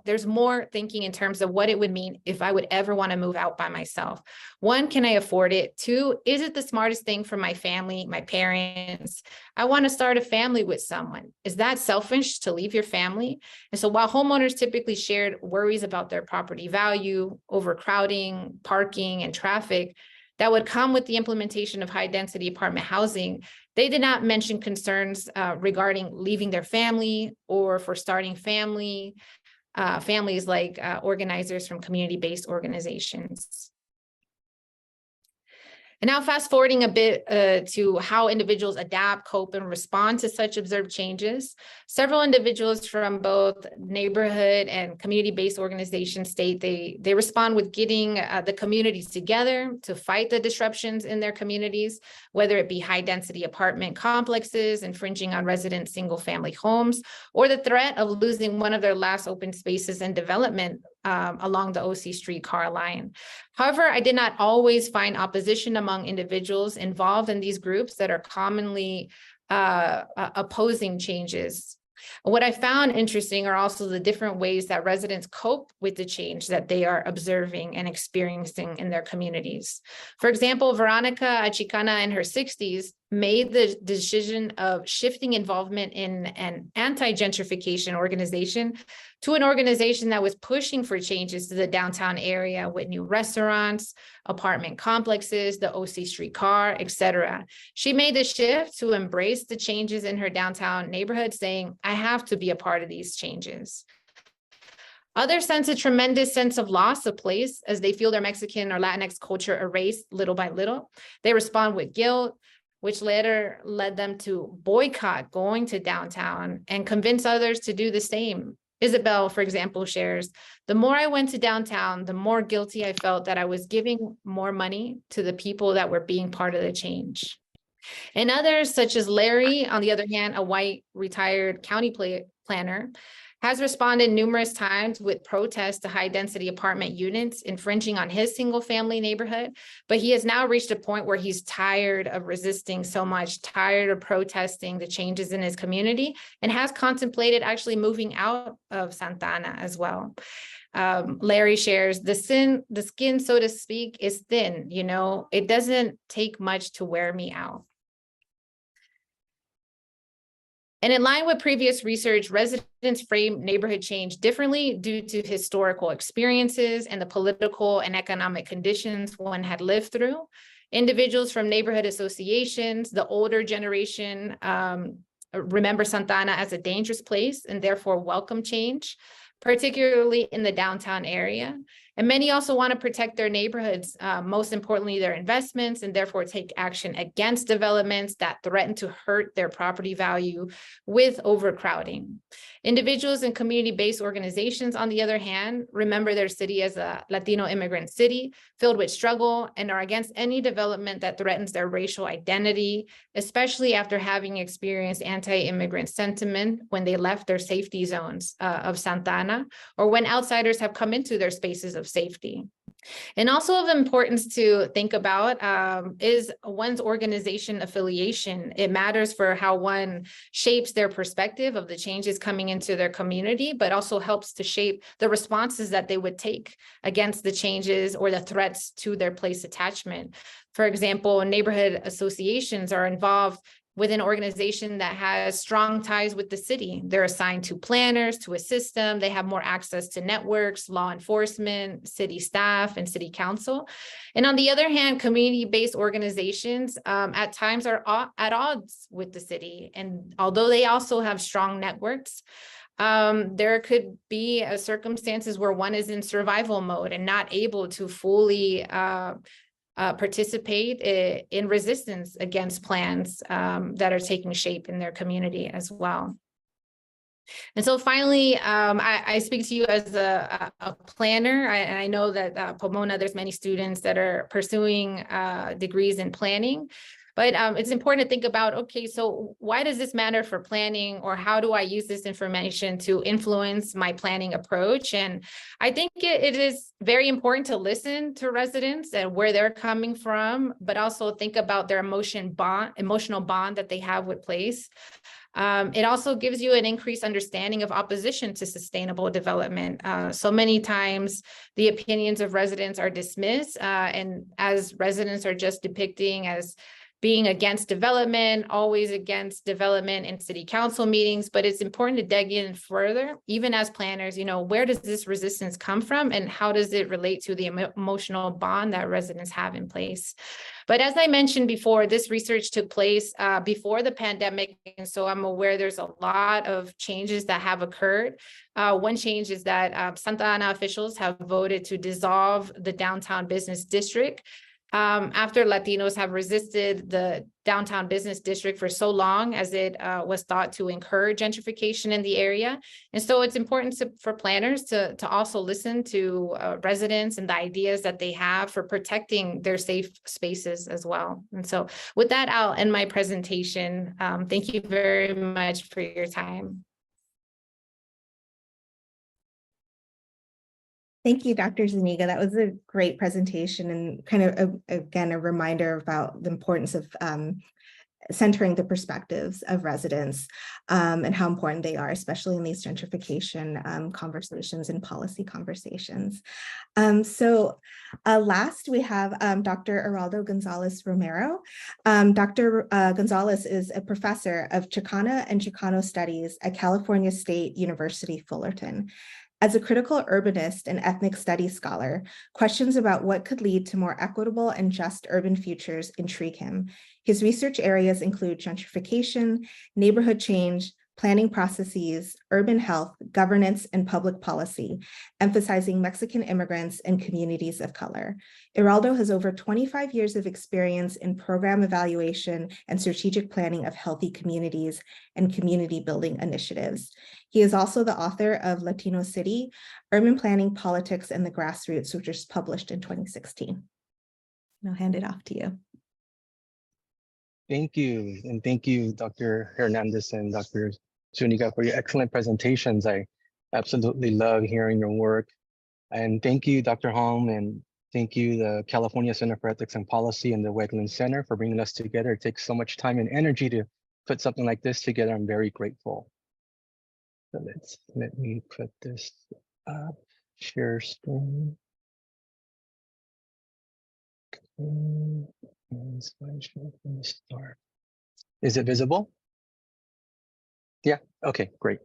there's more thinking in terms of what it would mean if I would ever want to move out by myself. One, can I afford it? Two, is it the smartest thing for my family, my parents? I want to start a family with someone. Is that selfish to leave your family? And so while homeowners typically shared worries about their property value, overcrowding, parking, and traffic that would come with the implementation of high density apartment housing, they did not mention concerns regarding leaving their family or for starting families like organizers from community-based organizations. And now fast forwarding a bit to how individuals adapt, cope, and respond to such observed changes. Several individuals from both neighborhood and community-based organizations state they respond with getting the communities together to fight the disruptions in their communities, whether it be high-density apartment complexes infringing on resident single-family homes, or the threat of losing one of their last open spaces in development along the OC streetcar line. However, I did not always find opposition among individuals involved in these groups that are commonly opposing changes. What I found interesting are also the different ways that residents cope with the change that they are observing and experiencing in their communities. For example, Veronica, a Chicana in her 60s, made the decision of shifting involvement in an anti-gentrification organization to an organization that was pushing for changes to the downtown area with new restaurants, apartment complexes, the OC streetcar, etc. She made the shift to embrace the changes in her downtown neighborhood, saying, I have to be a part of these changes. Others sense a tremendous sense of loss of place as they feel their Mexican or Latinx culture erased little by little. They respond with guilt, which later led them to boycott going to downtown and convince others to do the same. Isabel, for example, shares, the more I went to downtown, the more guilty I felt that I was giving more money to the people that were being part of the change. And others, such as Larry, on the other hand, a white retired county planner, has responded numerous times with protests to high-density apartment units infringing on his single-family neighborhood, but he has now reached a point where he's tired of resisting so much, tired of protesting the changes in his community, and has contemplated actually moving out of Santa Ana as well. Larry shares, the skin, so to speak, is thin, it doesn't take much to wear me out. And in line with previous research, residents frame neighborhood change differently due to historical experiences and the political and economic conditions one had lived through. Individuals from neighborhood associations, the older generation, remember Santa Ana as a dangerous place and therefore welcome change, particularly in the downtown area. And many also want to protect their neighborhoods, most importantly, their investments, and therefore take action against developments that threaten to hurt their property value with overcrowding. Individuals and community-based organizations, on the other hand, remember their city as a Latino immigrant city filled with struggle and are against any development that threatens their racial identity, especially after having experienced anti-immigrant sentiment when they left their safety zones of Santa Ana, or when outsiders have come into their spaces of safety. And also of importance to think about is one's organization affiliation. It matters for how one shapes their perspective of the changes coming into their community, but also helps to shape the responses that they would take against the changes or the threats to their place attachment. For example, neighborhood associations are involved with an organization that has strong ties with the city. They're assigned to planners to assist them. They have more access to networks, law enforcement, city staff, and city council. And on the other hand, community-based organizations at times are at odds with the city. And although they also have strong networks, there could be circumstances where one is in survival mode and not able to fully participate in resistance against plans that are taking shape in their community as well. And so finally, I speak to you as a planner, and I know that Pomona, there's many students that are pursuing degrees in planning. But it's important to think about, okay, so why does this matter for planning, or how do I use this information to influence my planning approach? And I think it is very important to listen to residents and where they're coming from, but also think about their emotional bond that they have with place. It also gives you an increased understanding of opposition to sustainable development. So many times the opinions of residents are dismissed, and as residents are just depicting as being against development, always against development in city council meetings, but it's important to dig in further, even as planners, where does this resistance come from and how does it relate to the emotional bond that residents have in place? But as I mentioned before, this research took place before the pandemic, and so I'm aware there's a lot of changes that have occurred. One change is that Santa Ana officials have voted to dissolve the downtown business district. After Latinos have resisted the downtown business district for so long, as it was thought to encourage gentrification in the area. And so it's important for planners to also listen to residents and the ideas that they have for protecting their safe spaces as well. And so with that, I'll end my presentation. Thank you very much for your time. Thank you, Dr. Zuniga. That was a great presentation and kind of, again, a reminder about the importance of centering the perspectives of residents and how important they are, especially in these gentrification conversations and policy conversations. Last, we have Dr. Geraldo Gonzalez Romero. Dr. Gonzalez is a professor of Chicana and Chicano Studies at California State University, Fullerton. As a critical urbanist and ethnic studies scholar, questions about what could lead to more equitable and just urban futures intrigue him. His research areas include gentrification, neighborhood change, planning processes, urban health, governance, and public policy, emphasizing Mexican immigrants and communities of color. Geraldo has over 25 years of experience in program evaluation and strategic planning of healthy communities and community building initiatives. He is also the author of Latino City, Urban Planning, Politics, and the Grassroots, which was published in 2016. I'll hand it off to you. Thank you. And thank you, Dr. Hernandez and Dr. Zuniga, for your excellent presentations. I absolutely love hearing your work. And thank you, Dr. Holm, and thank you, the California Center for Ethics and Policy and the Wegland Center for bringing us together. It takes so much time and energy to put something like this together. I'm very grateful. So let me put this up, share screen. And slideshow from the start. Is it visible? Yeah, okay, great.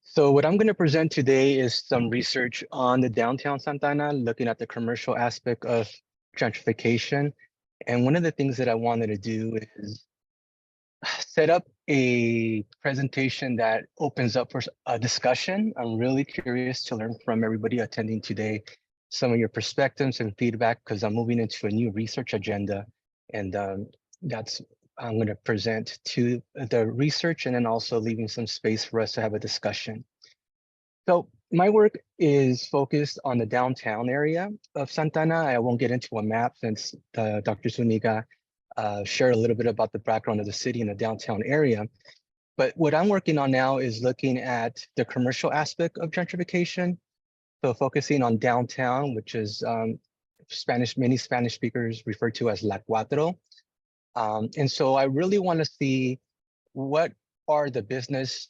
So what I'm going to present today is some research on the downtown Santa Ana, looking at the commercial aspect of gentrification. And one of the things that I wanted to do is set up a presentation that opens up for a discussion. I'm really curious to learn from everybody attending today, some of your perspectives and feedback, because I'm moving into a new research agenda. And I'm going to present to the research and then also leaving some space for us to have a discussion. So my work is focused on the downtown area of Santa Ana. I won't get into a map since Dr. Zuniga shared a little bit about the background of the city and the downtown area. But what I'm working on now is looking at the commercial aspect of gentrification. So focusing on downtown, which is many Spanish speakers refer to as La Cuatro. And so I really want to see what are the business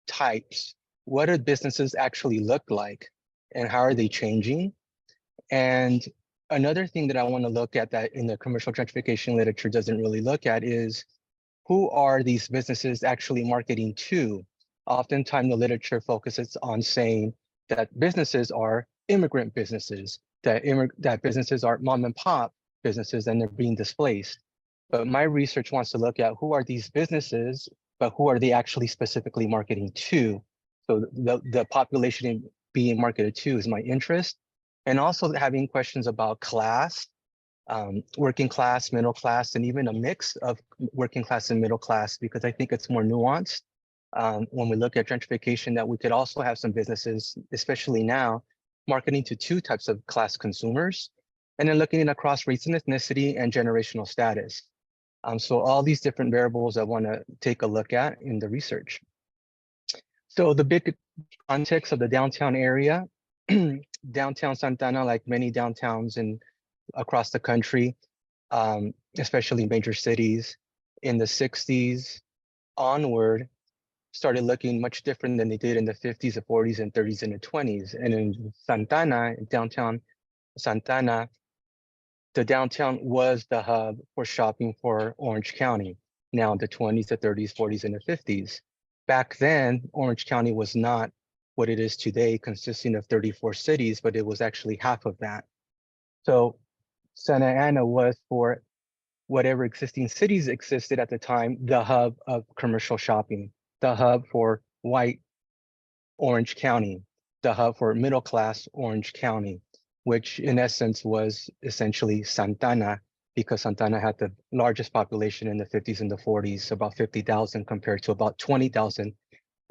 types, what do businesses actually look like, and how are they changing? And another thing that I want to look at that in the commercial gentrification literature doesn't really look at is who are these businesses actually marketing to? Oftentimes the literature focuses on saying that businesses are immigrant businesses, that businesses are mom and pop businesses and they're being displaced. But my research wants to look at who are these businesses, but who are they actually specifically marketing to? So the population being marketed to is my interest. And also having questions about class, working class, middle class, and even a mix of working class and middle class, because I think it's more nuanced. When we look at gentrification, that we could also have some businesses, especially now, marketing to two types of class consumers. And then looking across race and ethnicity and generational status. So all these different variables I want to take a look at in the research. So the big context of the downtown area, downtown Santa Ana, like many downtowns across the country, especially major cities, in the 60s onward, started looking much different than they did in the 50s, the 40s, and 30s, and the 20s. And in Santa Ana, downtown Santa Ana, the downtown was the hub for shopping for Orange County. Now the 20s, the 30s, 40s, and the 50s. Back then, Orange County was not what it is today, consisting of 34 cities, but it was actually half of that. So Santa Ana was, for whatever existing cities existed at the time, the hub of commercial shopping, the hub for white Orange County, the hub for middle-class Orange County, which in essence was essentially Santa Ana, because Santa Ana had the largest population in the 50s and the 40s, about 50,000 compared to about 20,000,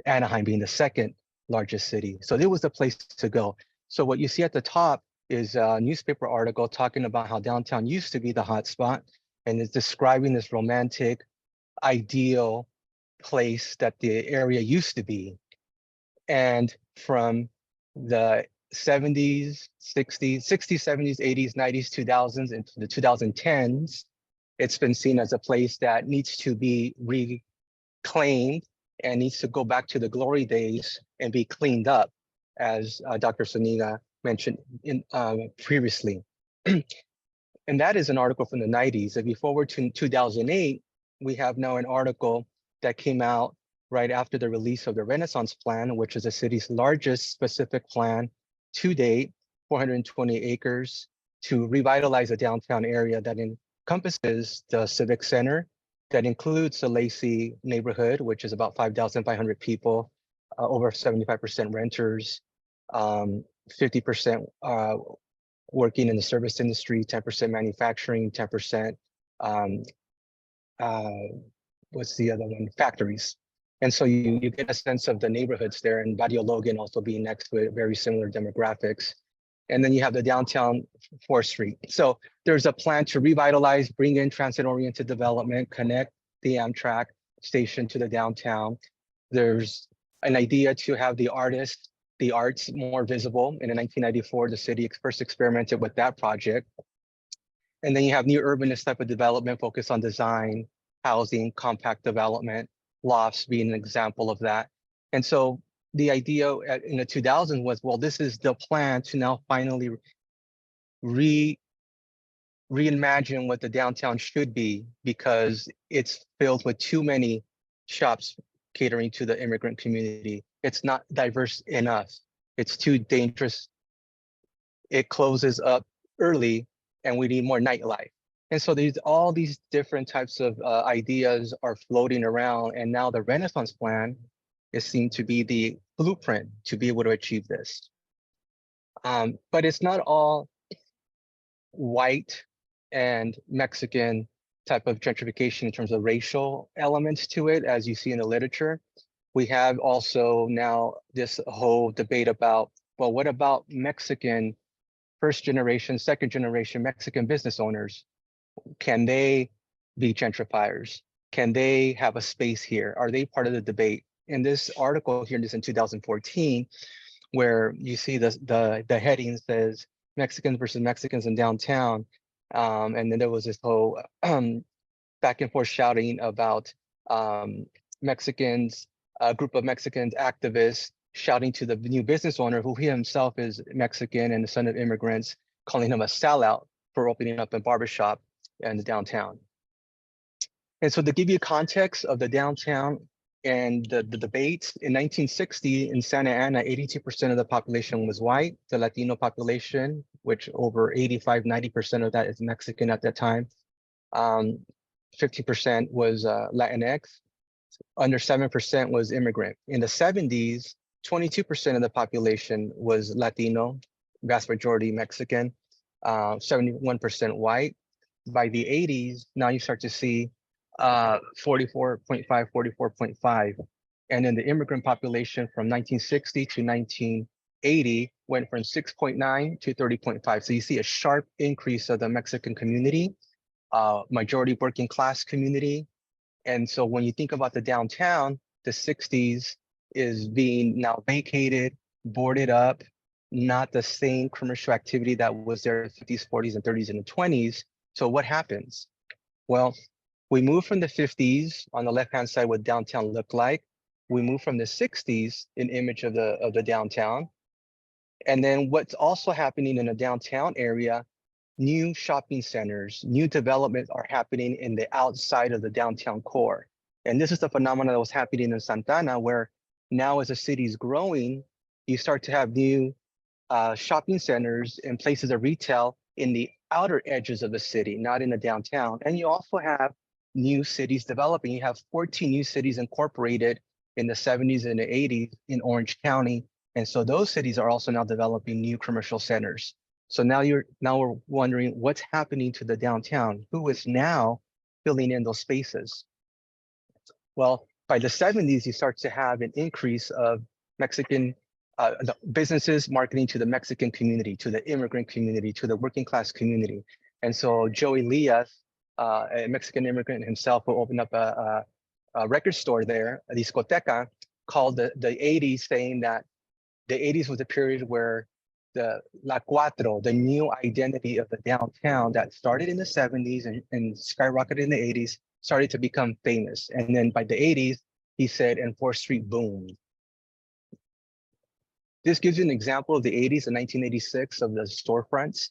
Anaheim being the second largest city. So it was the place to go. So what you see at the top is a newspaper article talking about how downtown used to be the hot spot, and it's describing this romantic, ideal place that the area used to be. And from the 70s, 60s, 70s, 80s, 90s, 2000s, into the 2010s, it's been seen as a place that needs to be reclaimed and needs to go back to the glory days and be cleaned up, as Dr. Suniga mentioned previously. And that is an article from the 90s. If you forward to 2008, we have now an article that came out right after the release of the Renaissance Plan, which is the city's largest specific plan to date, 420 acres to revitalize the downtown area that encompasses the Civic Center, that includes the Lacey neighborhood, which is about 5,500 people, over 75% renters, 50% working in the service industry, 10% manufacturing, 10%, what's the other one? Factories. And so you get a sense of the neighborhoods there, and Barrio Logan also being next to it, very similar demographics. And then you have the downtown 4th Street. So there's a plan to revitalize, bring in transit-oriented development, connect the Amtrak station to the downtown. There's an idea to have the arts more visible. And in 1994, the city first experimented with that project. And then you have new urbanist type of development focused on design, housing, compact development, lofts being an example of that. And so the idea in the 2000s was, well, this is the plan to now finally reimagine what the downtown should be, because it's filled with too many shops catering to the immigrant community. It's not diverse enough. It's too dangerous. It closes up early and we need more nightlife. And so all these different types of ideas are floating around, and now the Renaissance Plan is seen to be the blueprint to be able to achieve this. But it's not all white and Mexican type of gentrification in terms of racial elements to it, as you see in the literature. We have also now this whole debate about, well, what about Mexican first generation, second generation Mexican business owners? Can they be gentrifiers? Can they have a space here? Are they part of the debate? In this article here, this in 2014, where you see the heading says Mexicans versus Mexicans in downtown. And then there was this whole back and forth shouting about Mexicans, a group of Mexicans activists shouting to the new business owner, who he himself is Mexican and the son of immigrants, calling him a sellout for opening up a barbershop in the downtown. And so to give you context of the downtown and the debates, in 1960 in Santa Ana, 82% of the population was white. The Latino population, which over 85, 90% of that is Mexican at that time. 50% was Latinx. Under 7% was immigrant. In the 70s, 22% of the population was Latino, vast majority Mexican, 71% white. By the 80s, now you start to see 44.5, 44.5. And then the immigrant population from 1960 to 1980 went from 6.9 to 30.5. So you see a sharp increase of the Mexican community, majority working class community. And so when you think about the downtown, the 60s is being now vacated, boarded up, not the same commercial activity that was there in the 50s, 40s, and 30s, and the 20s. So what happens? Well, we move from the 50s on the left-hand side what downtown looked like. We move from the 60s, an image of the downtown. And then what's also happening in the downtown area, new shopping centers, new developments are happening in the outside of the downtown core. And this is the phenomenon that was happening in Santa Ana, where now as the city is growing, you start to have new shopping centers and places of retail in the outer edges of the city, not in the downtown. And you also have new cities developing. You have 14 new cities incorporated in the 70s and the 80s in Orange County. And so those cities are also now developing new commercial centers. So now we're wondering what's happening to the downtown, who is now filling in those spaces. Well, by the 70s, you start to have an increase of Mexican the businesses marketing to the Mexican community, to the immigrant community, to the working class community. And so Joe Elias, a Mexican immigrant himself, will open up a record store there, a discoteca, called the 80s, saying that the 80s was a period where the La Cuatro, the new identity of the downtown that started in the 70s and skyrocketed in the 80s, started to become famous. And then by the 80s, he said, and 4th Street boomed. This gives you an example of the 80s and 1986 of the storefronts.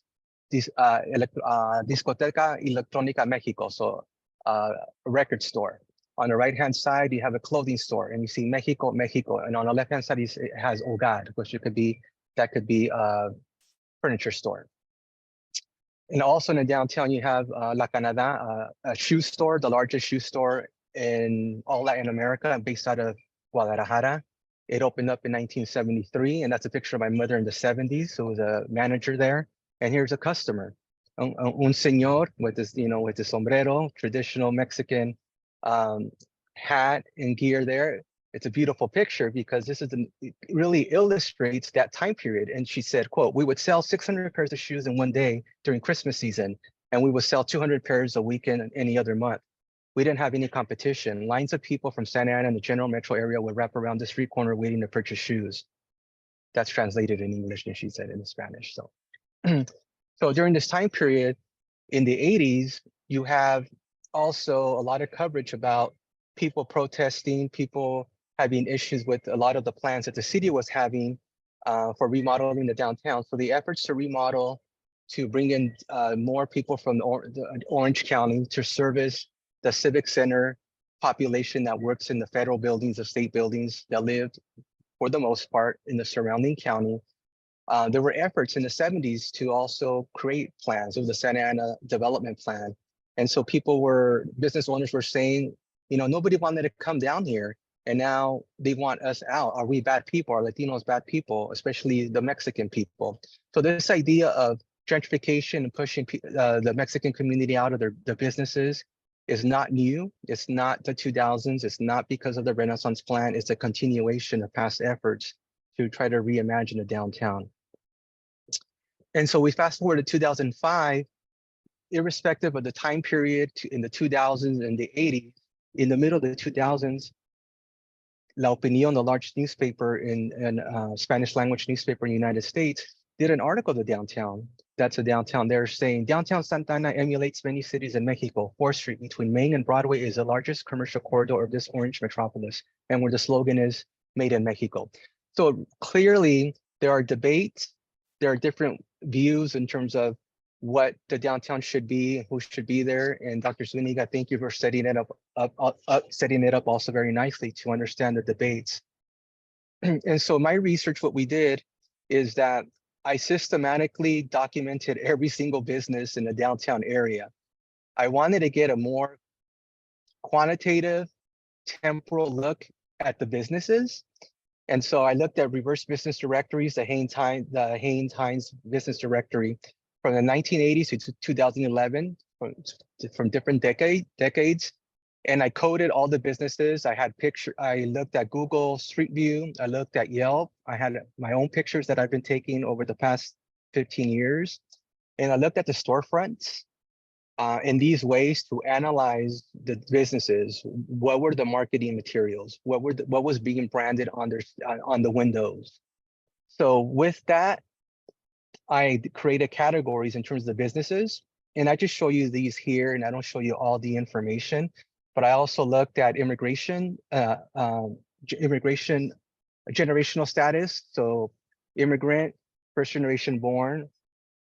Discoteca Electrónica Mexico, so a record store. On the right-hand side, you have a clothing store, and you see Mexico, Mexico. And on the left-hand side, it has Hogar, which could be a furniture store. And also in the downtown, you have La Canada, a shoe store, the largest shoe store in all Latin America, based out of Guadalajara. It opened up in 1973, and that's a picture of my mother in the 70s, who was a manager there. And here's a customer, un señor with this, with the sombrero, traditional Mexican hat and gear there. It's a beautiful picture because it really illustrates that time period. And she said, quote, "We would sell 600 pairs of shoes in one day during Christmas season, and we would sell 200 pairs a weekend in any other month. We didn't have any competition. Lines of people from Santa Ana and the general metro area would wrap around the street corner waiting to purchase shoes." That's translated in English, and she said in Spanish. So, so during this time period in the 80s, you have also a lot of coverage about people protesting, people having issues with a lot of the plans that the city was having for remodeling the downtown. So the efforts to remodel, to bring in more people from the Orange County to service the civic center population that works in the federal buildings, the state buildings that lived for the most part in the surrounding county. There were efforts in the 70s to also create plans. It was the Santa Ana development plan. And so business owners were saying, nobody wanted to come down here. And now they want us out. Are we bad people? Are Latinos bad people, especially the Mexican people? So this idea of gentrification and pushing the Mexican community out of their businesses is not new. It's not the 2000s. It's not because of the Renaissance plan. It's a continuation of past efforts to try to reimagine the downtown. And so we fast forward to 2005, irrespective of the time period in the 2000s and the 80s, in the middle of the 2000s, La Opinión, the largest newspaper in Spanish language newspaper in the United States, did an article of the downtown. That's a downtown. They're saying downtown Santa Ana emulates many cities in Mexico. 4th Street between Main and Broadway is the largest commercial corridor of this orange metropolis, and where the slogan is "Made in Mexico." So clearly there are debates, there are different views in terms of what the downtown should be, who should be there. And Dr. Zuniga, thank you for setting it up also very nicely to understand the debates. And so my research, what we did is that I systematically documented every single business in the downtown area. I wanted to get a more quantitative, temporal look at the businesses. And so I looked at reverse business directories, the Haynes-Hines business directory from the 1980s to 2011, from different decades. And I coded all the businesses. I looked at Google Street View. I looked at Yelp. I had my own pictures that I've been taking over the past 15 years. And I looked at the storefronts in these ways to analyze the businesses. What were the marketing materials? What was being branded on the windows? So with that, I created categories in terms of the businesses. And I just show you these here, and I don't show you all the information. But I also looked at immigration, immigration generational status. So immigrant, first generation born.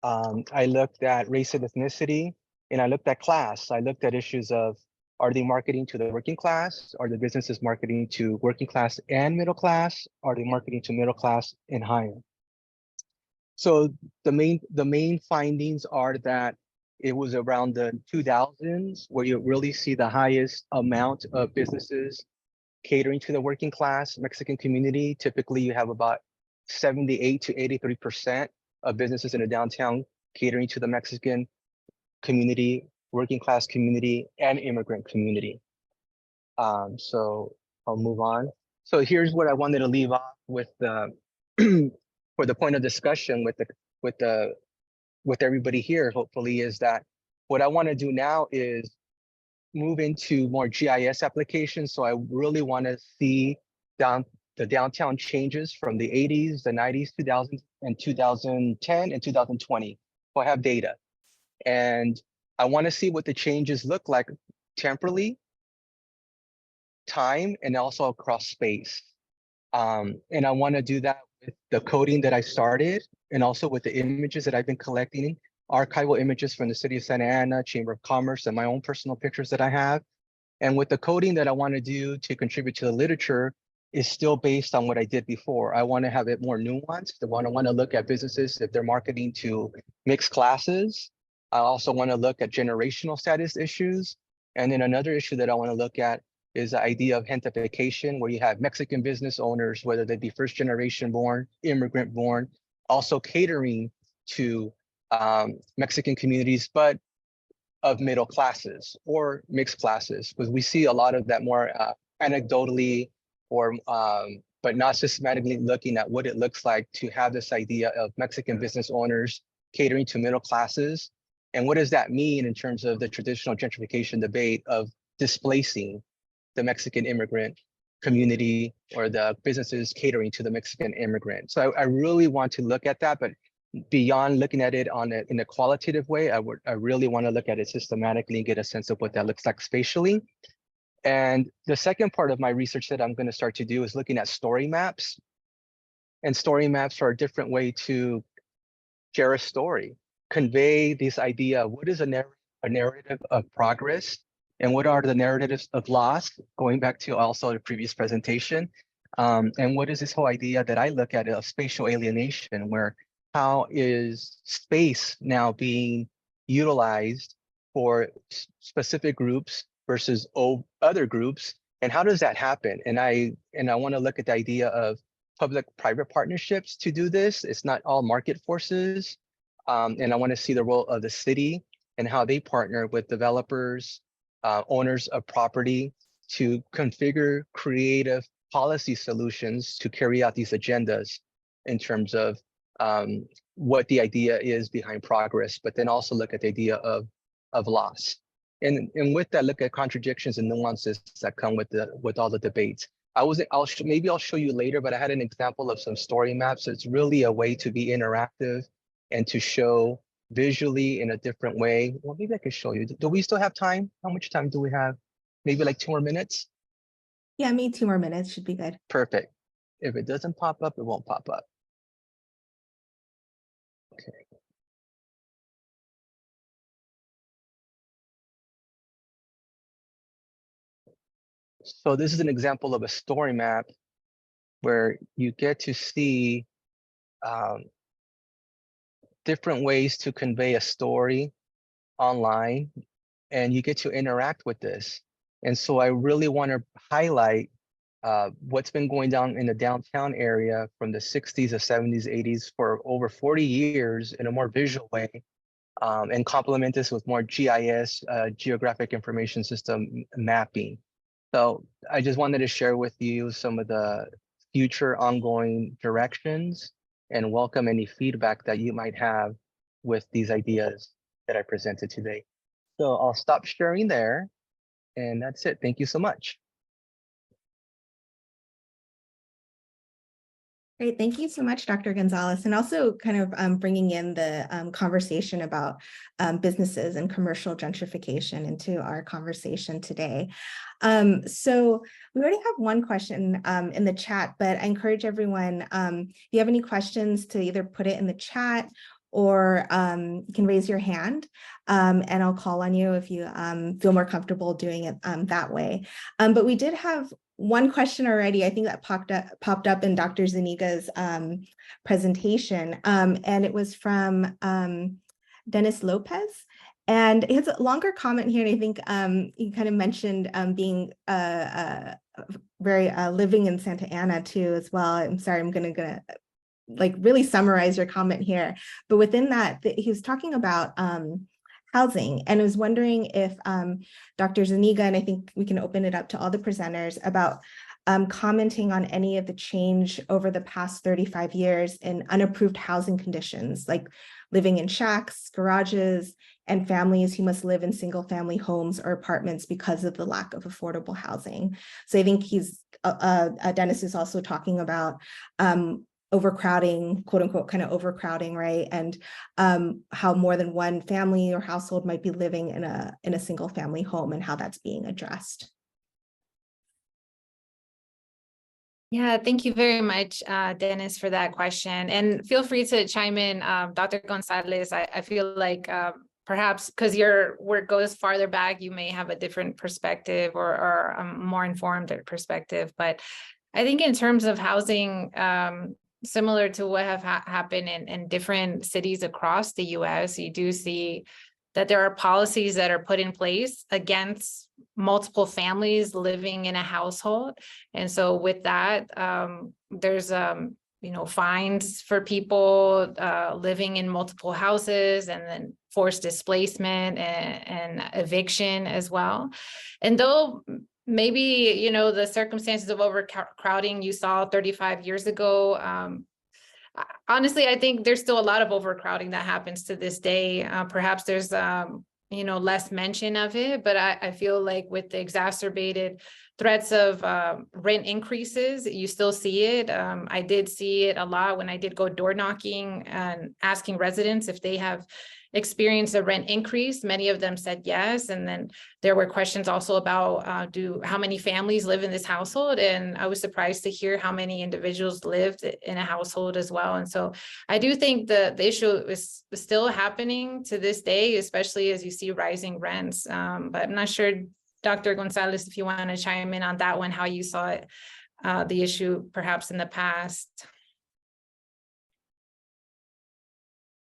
I looked at race and ethnicity, and I looked at class. I looked at issues of, are they marketing to the working class? Are the businesses marketing to working class and middle class? Are they marketing to middle class and higher? So the main findings are that it was around the 2000s where you really see the highest amount of businesses catering to the working class Mexican community. Typically, you have about 78 to 83% of businesses in the downtown catering to the Mexican community, working class community, and immigrant community. So I'll move on. So here's what I wanted to leave off with the for the point of discussion with everybody here, hopefully, is that what I want to do now is move into more GIS applications. So I really want to see the downtown changes from the 80s, the 90s, 2000s, and 2010 and 2020. So I have data. And I want to see what the changes look like temporally, time, and also across space. And I want to do that with the coding that I started, and also with the images that I've been collecting, archival images from the city of Santa Ana, Chamber of Commerce, and my own personal pictures that I have. And with the coding that I want to do to contribute to the literature is still based on what I did before. I want to have it more nuanced. I want to look at businesses if they're marketing to mixed classes. I also want to look at generational status issues. And then another issue that I want to look at is the idea of gentrification, where you have Mexican business owners, whether they be first generation born, immigrant born, also catering to Mexican communities, but of middle classes or mixed classes, because we see a lot of that more anecdotally or but not systematically looking at what it looks like to have this idea of Mexican business owners catering to middle classes. And what does that mean in terms of the traditional gentrification debate of displacing the Mexican immigrant community or the businesses catering to the Mexican immigrant? So I really want to look at that, but beyond looking at it in a qualitative way, I really want to look at it systematically and get a sense of what that looks like spatially. And the second part of my research that I'm going to start to do is looking at story maps. And story maps are a different way to share a story, convey this idea of what is a narrative of progress and what are the narratives of loss, going back to also the previous presentation. And what is this whole idea that I look at of spatial alienation, where how is space now being utilized for specific groups versus other groups, and how does that happen? And I want to look at the idea of public-private partnerships to do this. It's not all market forces, and I want to see the role of the city and how they partner with developers, owners of property to configure creative policy solutions to carry out these agendas in terms of what the idea is behind progress, but then also look at the idea of loss. And with that, look at contradictions and nuances that come with all the debates. Maybe I'll show you later, but I had an example of some story maps. It's really a way to be interactive and to show visually in a different way. Well, maybe I could show you. Do we still have time? How much time do we have? Maybe like 2 more minutes? Yeah, me 2 more minutes should be good. Perfect. If it doesn't pop up, it won't pop up. Okay. So this is an example of a story map where you get to see different ways to convey a story online, and you get to interact with this. And so I really want to highlight what's been going down in the downtown area from the 60s, the 70s, 80s for over 40 years in a more visual way. and complement this with more GIS, geographic information system mapping. So I just wanted to share with you some of the future ongoing directions and welcome any feedback that you might have with these ideas that I presented today. So I'll stop sharing there, and that's it. Thank you so much. Great, thank you so much, Dr. Gonzalez, and also kind of bringing in the conversation about businesses and commercial gentrification into our conversation today. So we already have one question in the chat, but I encourage everyone, if you have any questions, to either put it in the chat or you can raise your hand and I'll call on you if you feel more comfortable doing it that way. But we did have one question already, I think that popped up in Dr. Zuniga's presentation, and it was from Dennis Lopez. And he has a longer comment here, and I think he kind of mentioned being very living in Santa Ana too as well. I'm sorry, I'm gonna like really summarize your comment here, but within that, he was talking about housing, and I was wondering if Dr. Zuniga, and I think we can open it up to all the presenters, about commenting on any of the change over the past 35 years in unapproved housing conditions, like living in shacks, garages, and families who must live in single family homes or apartments because of the lack of affordable housing. So I think Dennis is also talking about overcrowding, quote unquote, kind of overcrowding, right? And how more than one family or household might be living in a single family home and how that's being addressed. Yeah, thank you very much, Dennis, for that question. And feel free to chime in, Dr. Gonzalez. I feel like perhaps because your work goes farther back, you may have a different perspective or a more informed perspective. But I think in terms of housing, similar to what have happened in different cities across the US, you do see that there are policies that are put in place against multiple families living in a household. And so with that, there's fines for people living in multiple houses, and then forced displacement and eviction as well. And though maybe, the circumstances of overcrowding you saw 35 years ago, honestly, I think there's still a lot of overcrowding that happens to this day. Perhaps there's, less mention of it, but I feel like with the exacerbated threats of rent increases, you still see it. I did see it a lot when I did go door knocking and asking residents if they have experienced a rent increase. Many of them said yes. And then there were questions also about how many families live in this household? And I was surprised to hear how many individuals lived in a household as well. And so I do think the issue is still happening to this day, especially as you see rising rents. But I'm not sure, Dr. Gonzalez, if you want to chime in on that one, how you saw it, the issue perhaps in the past.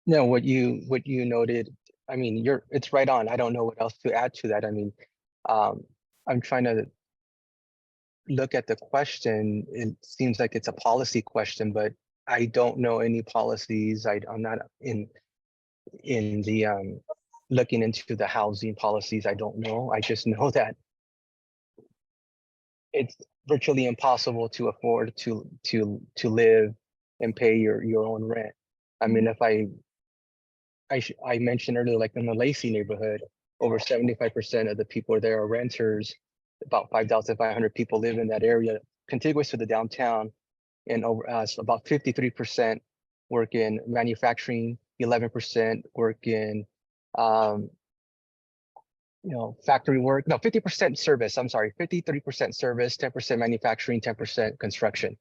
No, what you noted, I mean, it's right on. I don't know what else to add to that. I mean, I'm trying to look at the question. It seems like it's a policy question, but I don't know any policies. I'm not in the looking into the housing policies. I don't know. I just know that it's virtually impossible to afford to live and pay your own rent. I mean, if I mentioned earlier, like in the Lacey neighborhood, over 75% of the people there are renters. About 5,500 people live in that area, contiguous to the downtown, and so about 53% work in manufacturing, 11% work in factory work. No, 50% service. I'm sorry, 53% service, 10% manufacturing, 10% construction.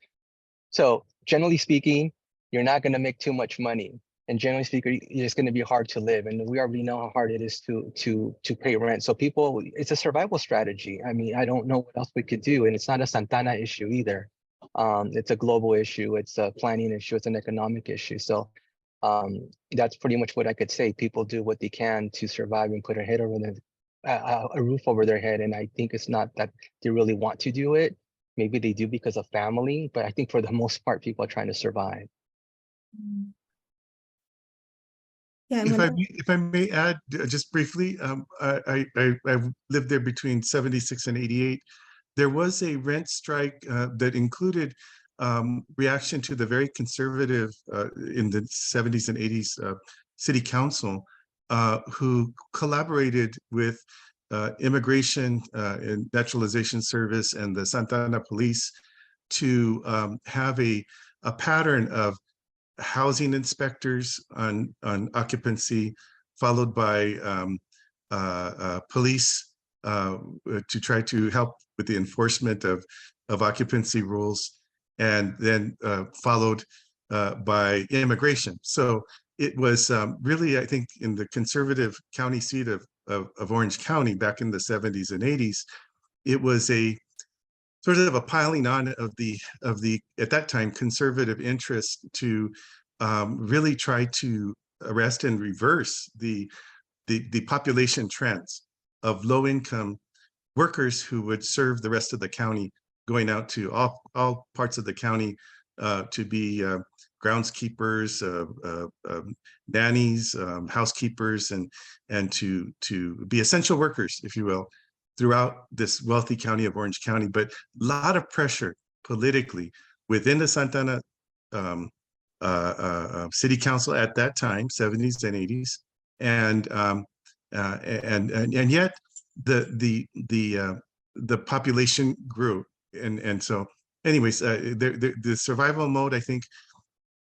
So generally speaking, you're not going to make too much money. And generally speaking, it's going to be hard to live. And we already know how hard it is to pay rent. So people, it's a survival strategy. I mean, I don't know what else we could do. And it's not a Santana issue either. It's a global issue. It's a planning issue. It's an economic issue. So that's pretty much what I could say. People do what they can to survive and put a head over a roof over their head. And I think it's not that they really want to do it. Maybe they do because of family, but I think for the most part, people are trying to survive. Yeah, and If I may add just briefly, I've lived there between 76 and 88. There was a rent strike that included reaction to the very conservative in the 70s and 80s city council who collaborated with Immigration and Naturalization Service and the Santa Ana Police to have a pattern of housing inspectors on occupancy, followed by police to try to help with the enforcement of occupancy rules, and then followed by immigration. So it was really, I think, in the conservative county seat of Orange County back in the 70s and 80s, it was a sort of a piling on of the at that time conservative interest to really try to arrest and reverse the population trends of low income workers who would serve the rest of the county, going out to all parts of the county to be groundskeepers, nannies, housekeepers, and to be essential workers, if you will, throughout this wealthy county of Orange County. But a lot of pressure politically within the Santa Ana City Council at that time, 70s and 80s, and yet the population grew, and so anyways, the survival mode, I think,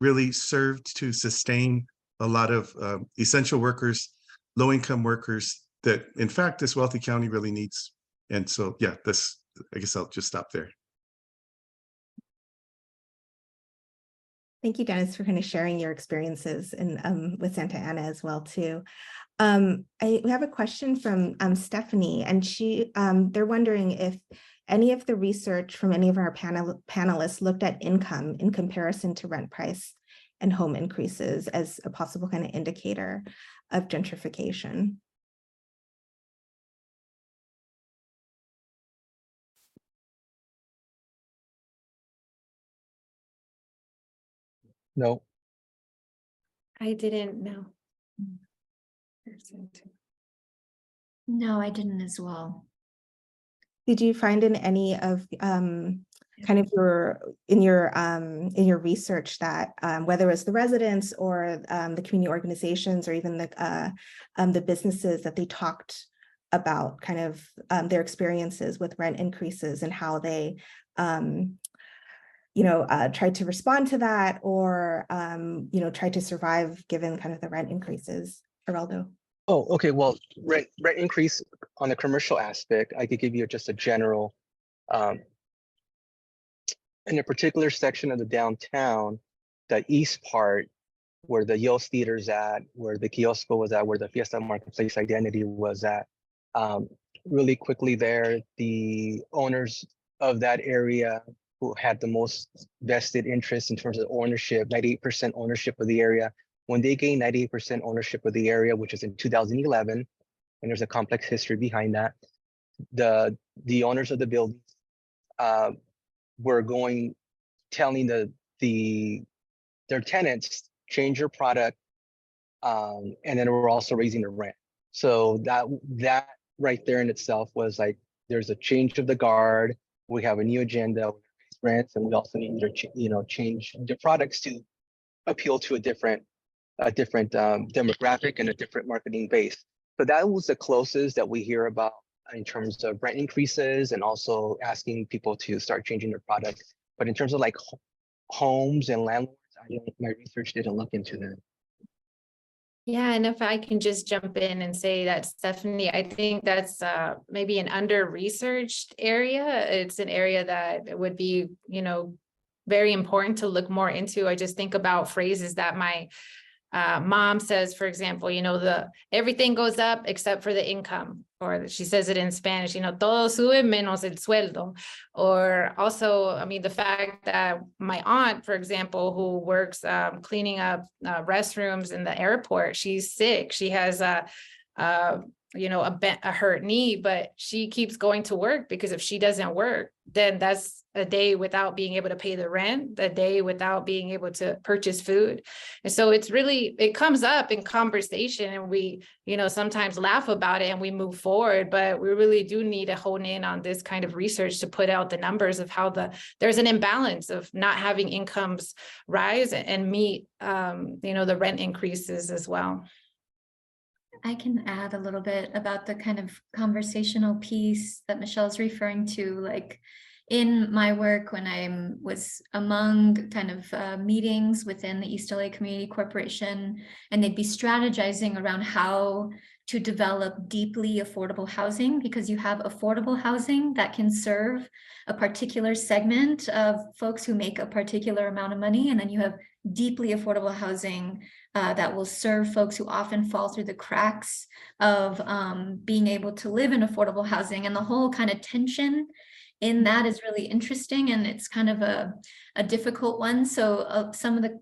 really served to sustain a lot of essential workers, low-income workers that, in fact, this wealthy county really needs. And so, yeah, I guess I'll just stop there. Thank you, Dennis, for kind of sharing your experiences in with Santa Ana as well, too. We have a question from Stephanie, and they're wondering if any of the research from any of our panelists looked at income in comparison to rent price and home increases as a possible kind of indicator of gentrification. No. I didn't know. No, I didn't as well. Did you find in any of kind of in your research that whether it's the residents or the community organizations or even the businesses, that they talked about kind of their experiences with rent increases and how they tried to respond to that, or tried to survive given kind of the rent increases? Geraldo? Oh, okay. Well, rent increase on the commercial aspect, I could give you just a general. In a particular section of the downtown, the east part, where the Yos Theater's at, where the Kiosco was at, where the Fiesta Marketplace Identity was at, really quickly there, the owners of that area who had the most vested interest in terms of ownership, 98% ownership of the area, when they gained 98% ownership of the area, which is in 2011, and there's a complex history behind that, the owners of the buildings were telling their tenants, change your product, and then we're also raising the rent. So that right there in itself was like, there's a change of the guard. We have a new agenda, we raise rents, and we also need to change the products to appeal to a different demographic and a different marketing base. So that was the closest that we hear about in terms of rent increases and also asking people to start changing their products. But in terms of like homes and landlords, my research didn't look into that. Yeah, and if I can just jump in and say that, Stephanie, I think that's maybe an under-researched area. It's an area that would be, very important to look more into. I just think about phrases that my mom says, for example, everything goes up except for the income, or she says it in Spanish, todo sube menos el sueldo. Or also, I mean, the fact that my aunt, for example, who works cleaning up restrooms in the airport, she's sick. She has a hurt knee, but she keeps going to work, because if she doesn't work, then that's a day without being able to pay the rent, a day without being able to purchase food. And so it comes up in conversation, and we, sometimes laugh about it and we move forward, but we really do need to hone in on this kind of research to put out the numbers of how there's an imbalance of not having incomes rise and meet, the rent increases as well. I can add a little bit about the kind of conversational piece that Michelle's referring to. Like in my work, when I was among kind of meetings within the East LA Community Corporation, and they'd be strategizing around how to develop deeply affordable housing, because you have affordable housing that can serve a particular segment of folks who make a particular amount of money, and then you have deeply affordable housing that will serve folks who often fall through the cracks of being able to live in affordable housing. And the whole kind of tension in that is really interesting, and it's kind of a difficult one. So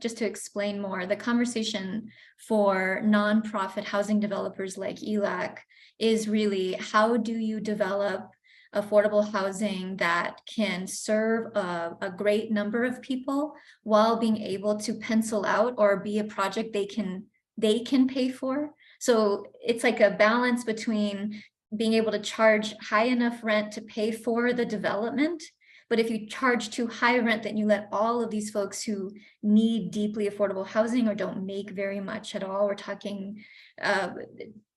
just to explain more, the conversation for nonprofit housing developers like ELAC is really, how do you develop affordable housing that can serve a great number of people while being able to pencil out or be a project they can pay for. So it's like a balance between being able to charge high enough rent to pay for the development. But if you charge too high rent, then you let all of these folks who need deeply affordable housing or don't make very much at all.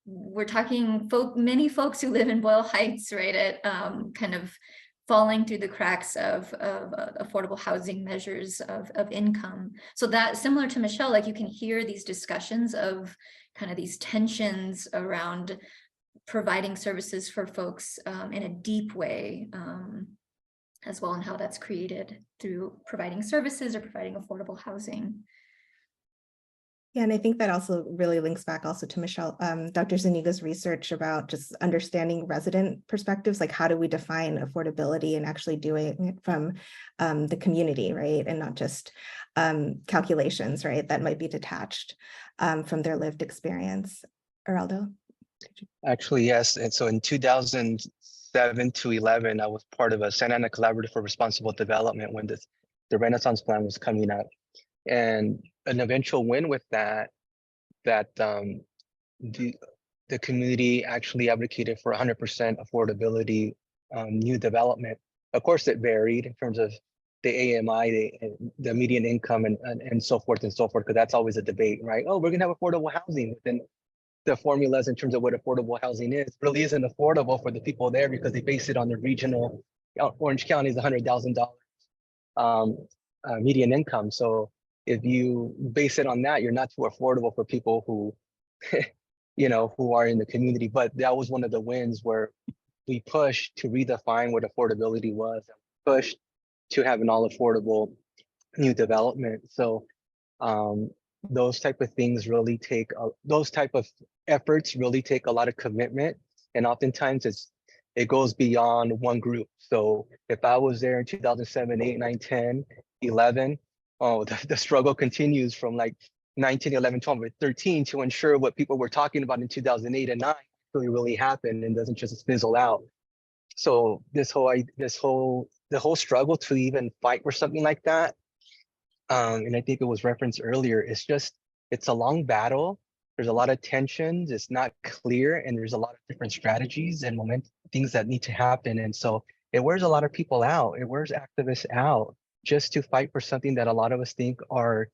We're talking many folks who live in Boyle Heights, right, at kind of falling through the cracks of affordable housing measures of income. So that, similar to Michelle, like you can hear these discussions of kind of these tensions around providing services for folks in a deep way as well, and how that's created through providing services or providing affordable housing. Yeah, and I think that also really links back also to Michelle, Dr. Zuniga's research about just understanding resident perspectives, like how do we define affordability and actually doing it from the community, right? And not just calculations, right? That might be detached from their lived experience. Geraldo? Actually, yes. And so in 2007 to 11, I was part of a Santa Ana Collaborative for Responsible Development when the Renaissance Plan was coming up. And an eventual win with that the community actually advocated for 100% affordability new development. Of course, it varied in terms of the AMI, the median income, and so forth and so forth, because that's always a debate, right? Oh, we're gonna have affordable housing. Then the formulas in terms of what affordable housing is really isn't affordable for the people there, because they base it on the regional. Orange County is $100,000 median income. So if you base it on that, you're not too affordable for people who, who are in the community. But that was one of the wins where we pushed to redefine what affordability was, and pushed to have an all affordable new development. So those type of things really take, those type of efforts really take a lot of commitment. And oftentimes it goes beyond one group. So if I was there in 2007, 8, 9, 10, 11, the struggle continues from like 19, 11, 12, 13 to ensure what people were talking about in 2008 and 9 really happened and doesn't just fizzle out. So the whole struggle to even fight for something like that, and I think it was referenced earlier, it's a long battle. There's a lot of tensions, it's not clear, and there's a lot of different strategies and things that need to happen. And so it wears a lot of people out. It wears activists out just to fight for something that a lot of us think are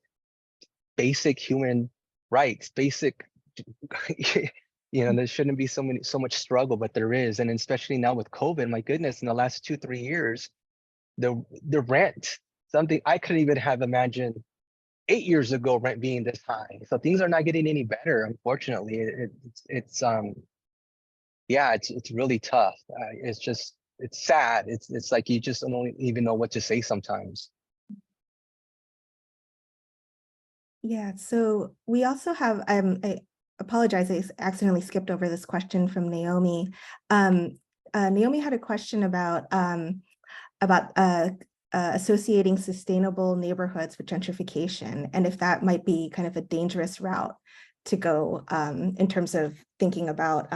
basic human rights, basic, there shouldn't be so much struggle, but there is. And especially now with COVID, my goodness, in the last 2-3 years, the rent, something I couldn't even have imagined 8 years ago, rent being this high. So things are not getting any better, unfortunately. It's really tough. It's sad. It's like you just don't even know what to say sometimes. Yeah, so we also have, I apologize, I accidentally skipped over this question from Naomi. Naomi had a question about associating sustainable neighborhoods with gentrification, and if that might be kind of a dangerous route to go in terms of thinking about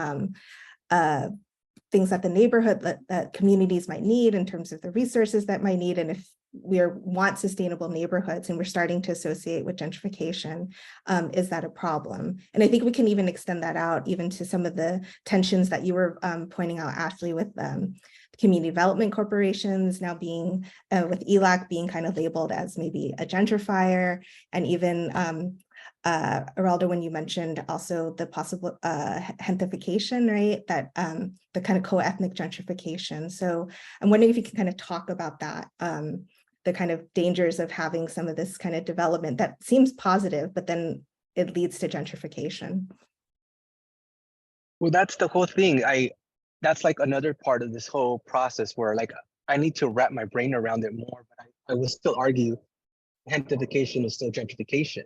things that the neighborhood, that communities might need in terms of the resources that might need. And if we want sustainable neighborhoods and we're starting to associate with gentrification, is that a problem? And I think we can even extend that out even to some of the tensions that you were pointing out, Ashley, with community development corporations now being, with ELAC being kind of labeled as maybe a gentrifier, and even Geraldo, when you mentioned also the possible gentrification, right? That the kind of co-ethnic gentrification. So I'm wondering if you can kind of talk about that, the kind of dangers of having some of this kind of development that seems positive, but then it leads to gentrification. Well, that's the whole thing. That's like another part of this whole process where like I need to wrap my brain around it more, but I would still argue gentrification is still gentrification,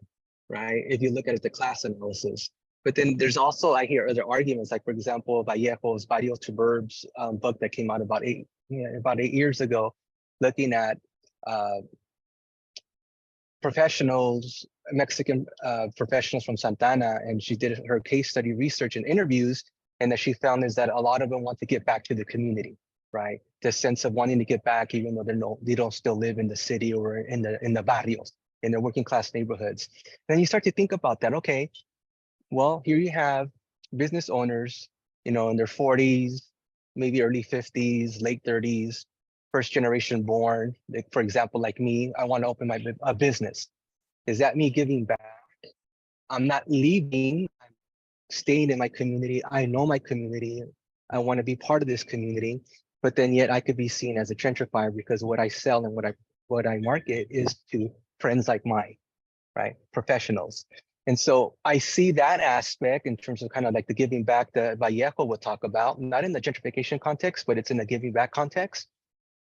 right? If you look at it, the class analysis. But then there's also, I hear other arguments, like for example, Vallejo's Barrios to Burbs book that came out about 8 years ago, looking at professionals, Mexican professionals from Santana, and she did her case study research and interviews, and that she found is that a lot of them want to get back to the community, right? The sense of wanting to get back, even though they don't still live in the city or in the barrios, in the working class neighborhoods. Then you start to think about that. Okay, well, here you have business owners, in their 40s, maybe early 50s, late 30s, first generation born. Like, for example, like me, I want to open a business. Is that me giving back? I'm not leaving. I'm staying in my community. I know my community. I want to be part of this community. But then yet I could be seen as a gentrifier because what I sell and what I market is to friends like mine, right? Professionals. And so I see that aspect in terms of kind of like the giving back that Vallejo would talk about, not in the gentrification context, but it's in the giving back context.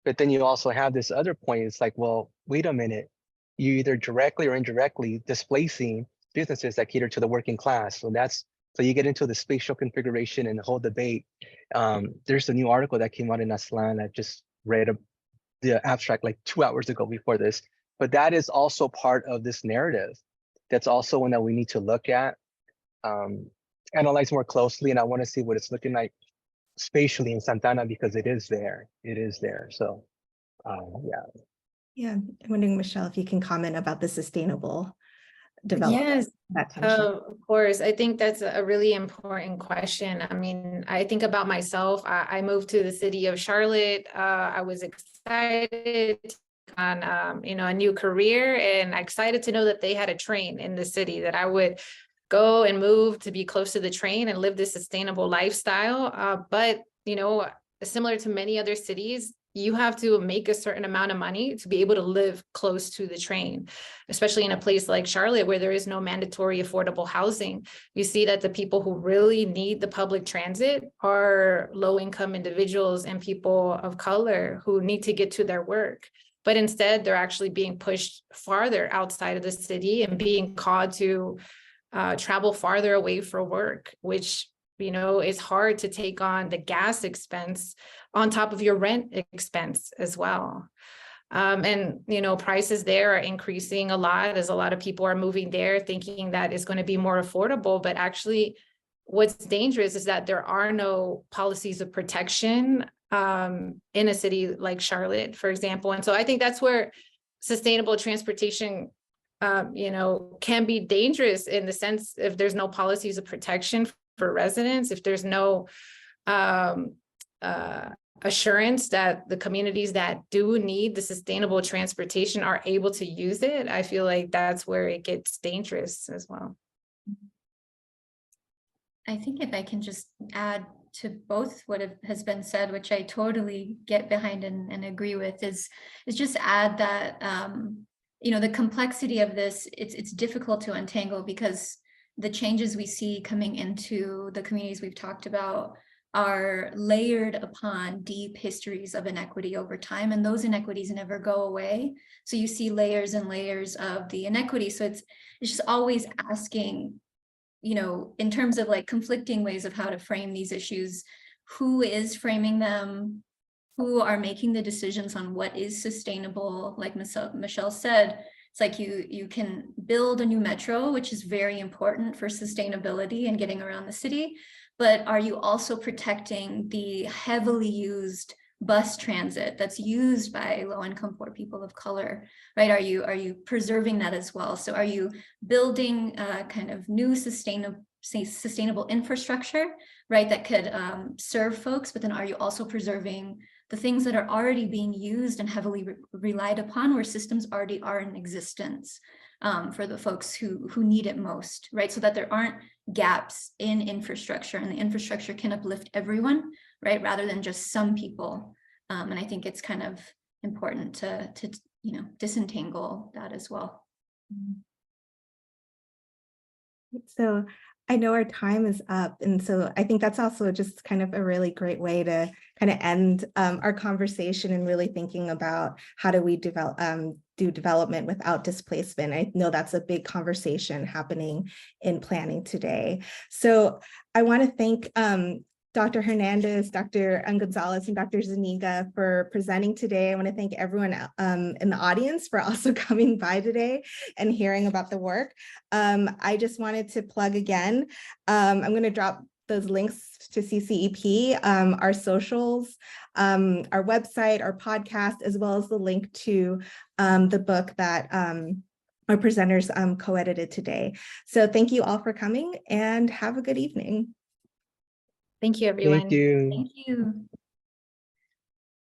But then you also have this other point. It's like, well, wait a minute. You either directly or indirectly displacing businesses that cater to the working class. So you get into the spatial configuration and the whole debate. There's a new article that came out in Aslan. I just read the abstract like 2 hours ago before this. But that is also part of this narrative. That's also one that we need to look at, analyze more closely. And I want to see what it's looking like spatially in Santana, because it is there. It is there. So yeah. Yeah, I'm wondering, Michelle, if you can comment about the sustainable development. Yes, that tension. of course. I think that's a really important question. I mean, I think about myself. I moved to the city of Charlotte. I was excited on a new career, and excited to know that they had a train in the city, that I would go and move to be close to the train and live this sustainable lifestyle. But similar to many other cities, you have to make a certain amount of money to be able to live close to the train, especially in a place like Charlotte, where there is no mandatory affordable housing. You see that the people who really need the public transit are low-income individuals and people of color who need to get to their work. But instead, they're actually being pushed farther outside of the city and being called to travel farther away for work, which is hard to take on the gas expense on top of your rent expense as well. And prices there are increasing a lot, as a lot of people are moving there thinking that it's going to be more affordable. But actually, what's dangerous is that there are no policies of protection in a city like Charlotte, for example. And so I think that's where sustainable transportation can be dangerous, in the sense, if there's no policies of protection for residents, if there's no assurance that the communities that do need the sustainable transportation are able to use it, I feel like that's where it gets dangerous as well. I think if I can just add to both what has been said, which I totally get behind and agree with, is just add that the complexity of this, it's difficult to untangle, because the changes we see coming into the communities we've talked about are layered upon deep histories of inequity over time, and those inequities never go away. So you see layers and layers of the inequity. So it's just always asking, in terms of like conflicting ways of how to frame these issues, who is framing them, who are making the decisions on what is sustainable. Like Michelle said, It's like you can build a new metro, which is very important for sustainability and getting around the city, but are you also protecting the heavily used bus transit that's used by low-income poor people of color, right? Are you preserving that as well? So are you building kind of new sustainable infrastructure, right, that could serve folks, but then are you also preserving the things that are already being used and heavily relied upon, where systems already are in existence for the folks who need it most, right? So that there aren't gaps in infrastructure, and the infrastructure can uplift everyone, right, rather than just some people. And I think it's kind of important to disentangle that as well. So I know our time is up, and so I think that's also just kind of a really great way to kind of end our conversation and really thinking about how do we develop do development without displacement. I know that's a big conversation happening in planning today. So I want to thank Dr. Hernandez, Dr. Gonzalez, and Dr. Zuniga for presenting today. I want to thank everyone in the audience for also coming by today and hearing about the work. I just wanted to plug again, I'm going to drop those links to CCEP, our socials, our website, our podcast, as well as the link to the book that our presenters co-edited today. So thank you all for coming, and have a good evening. Thank you, everyone. Thank you. Thank you.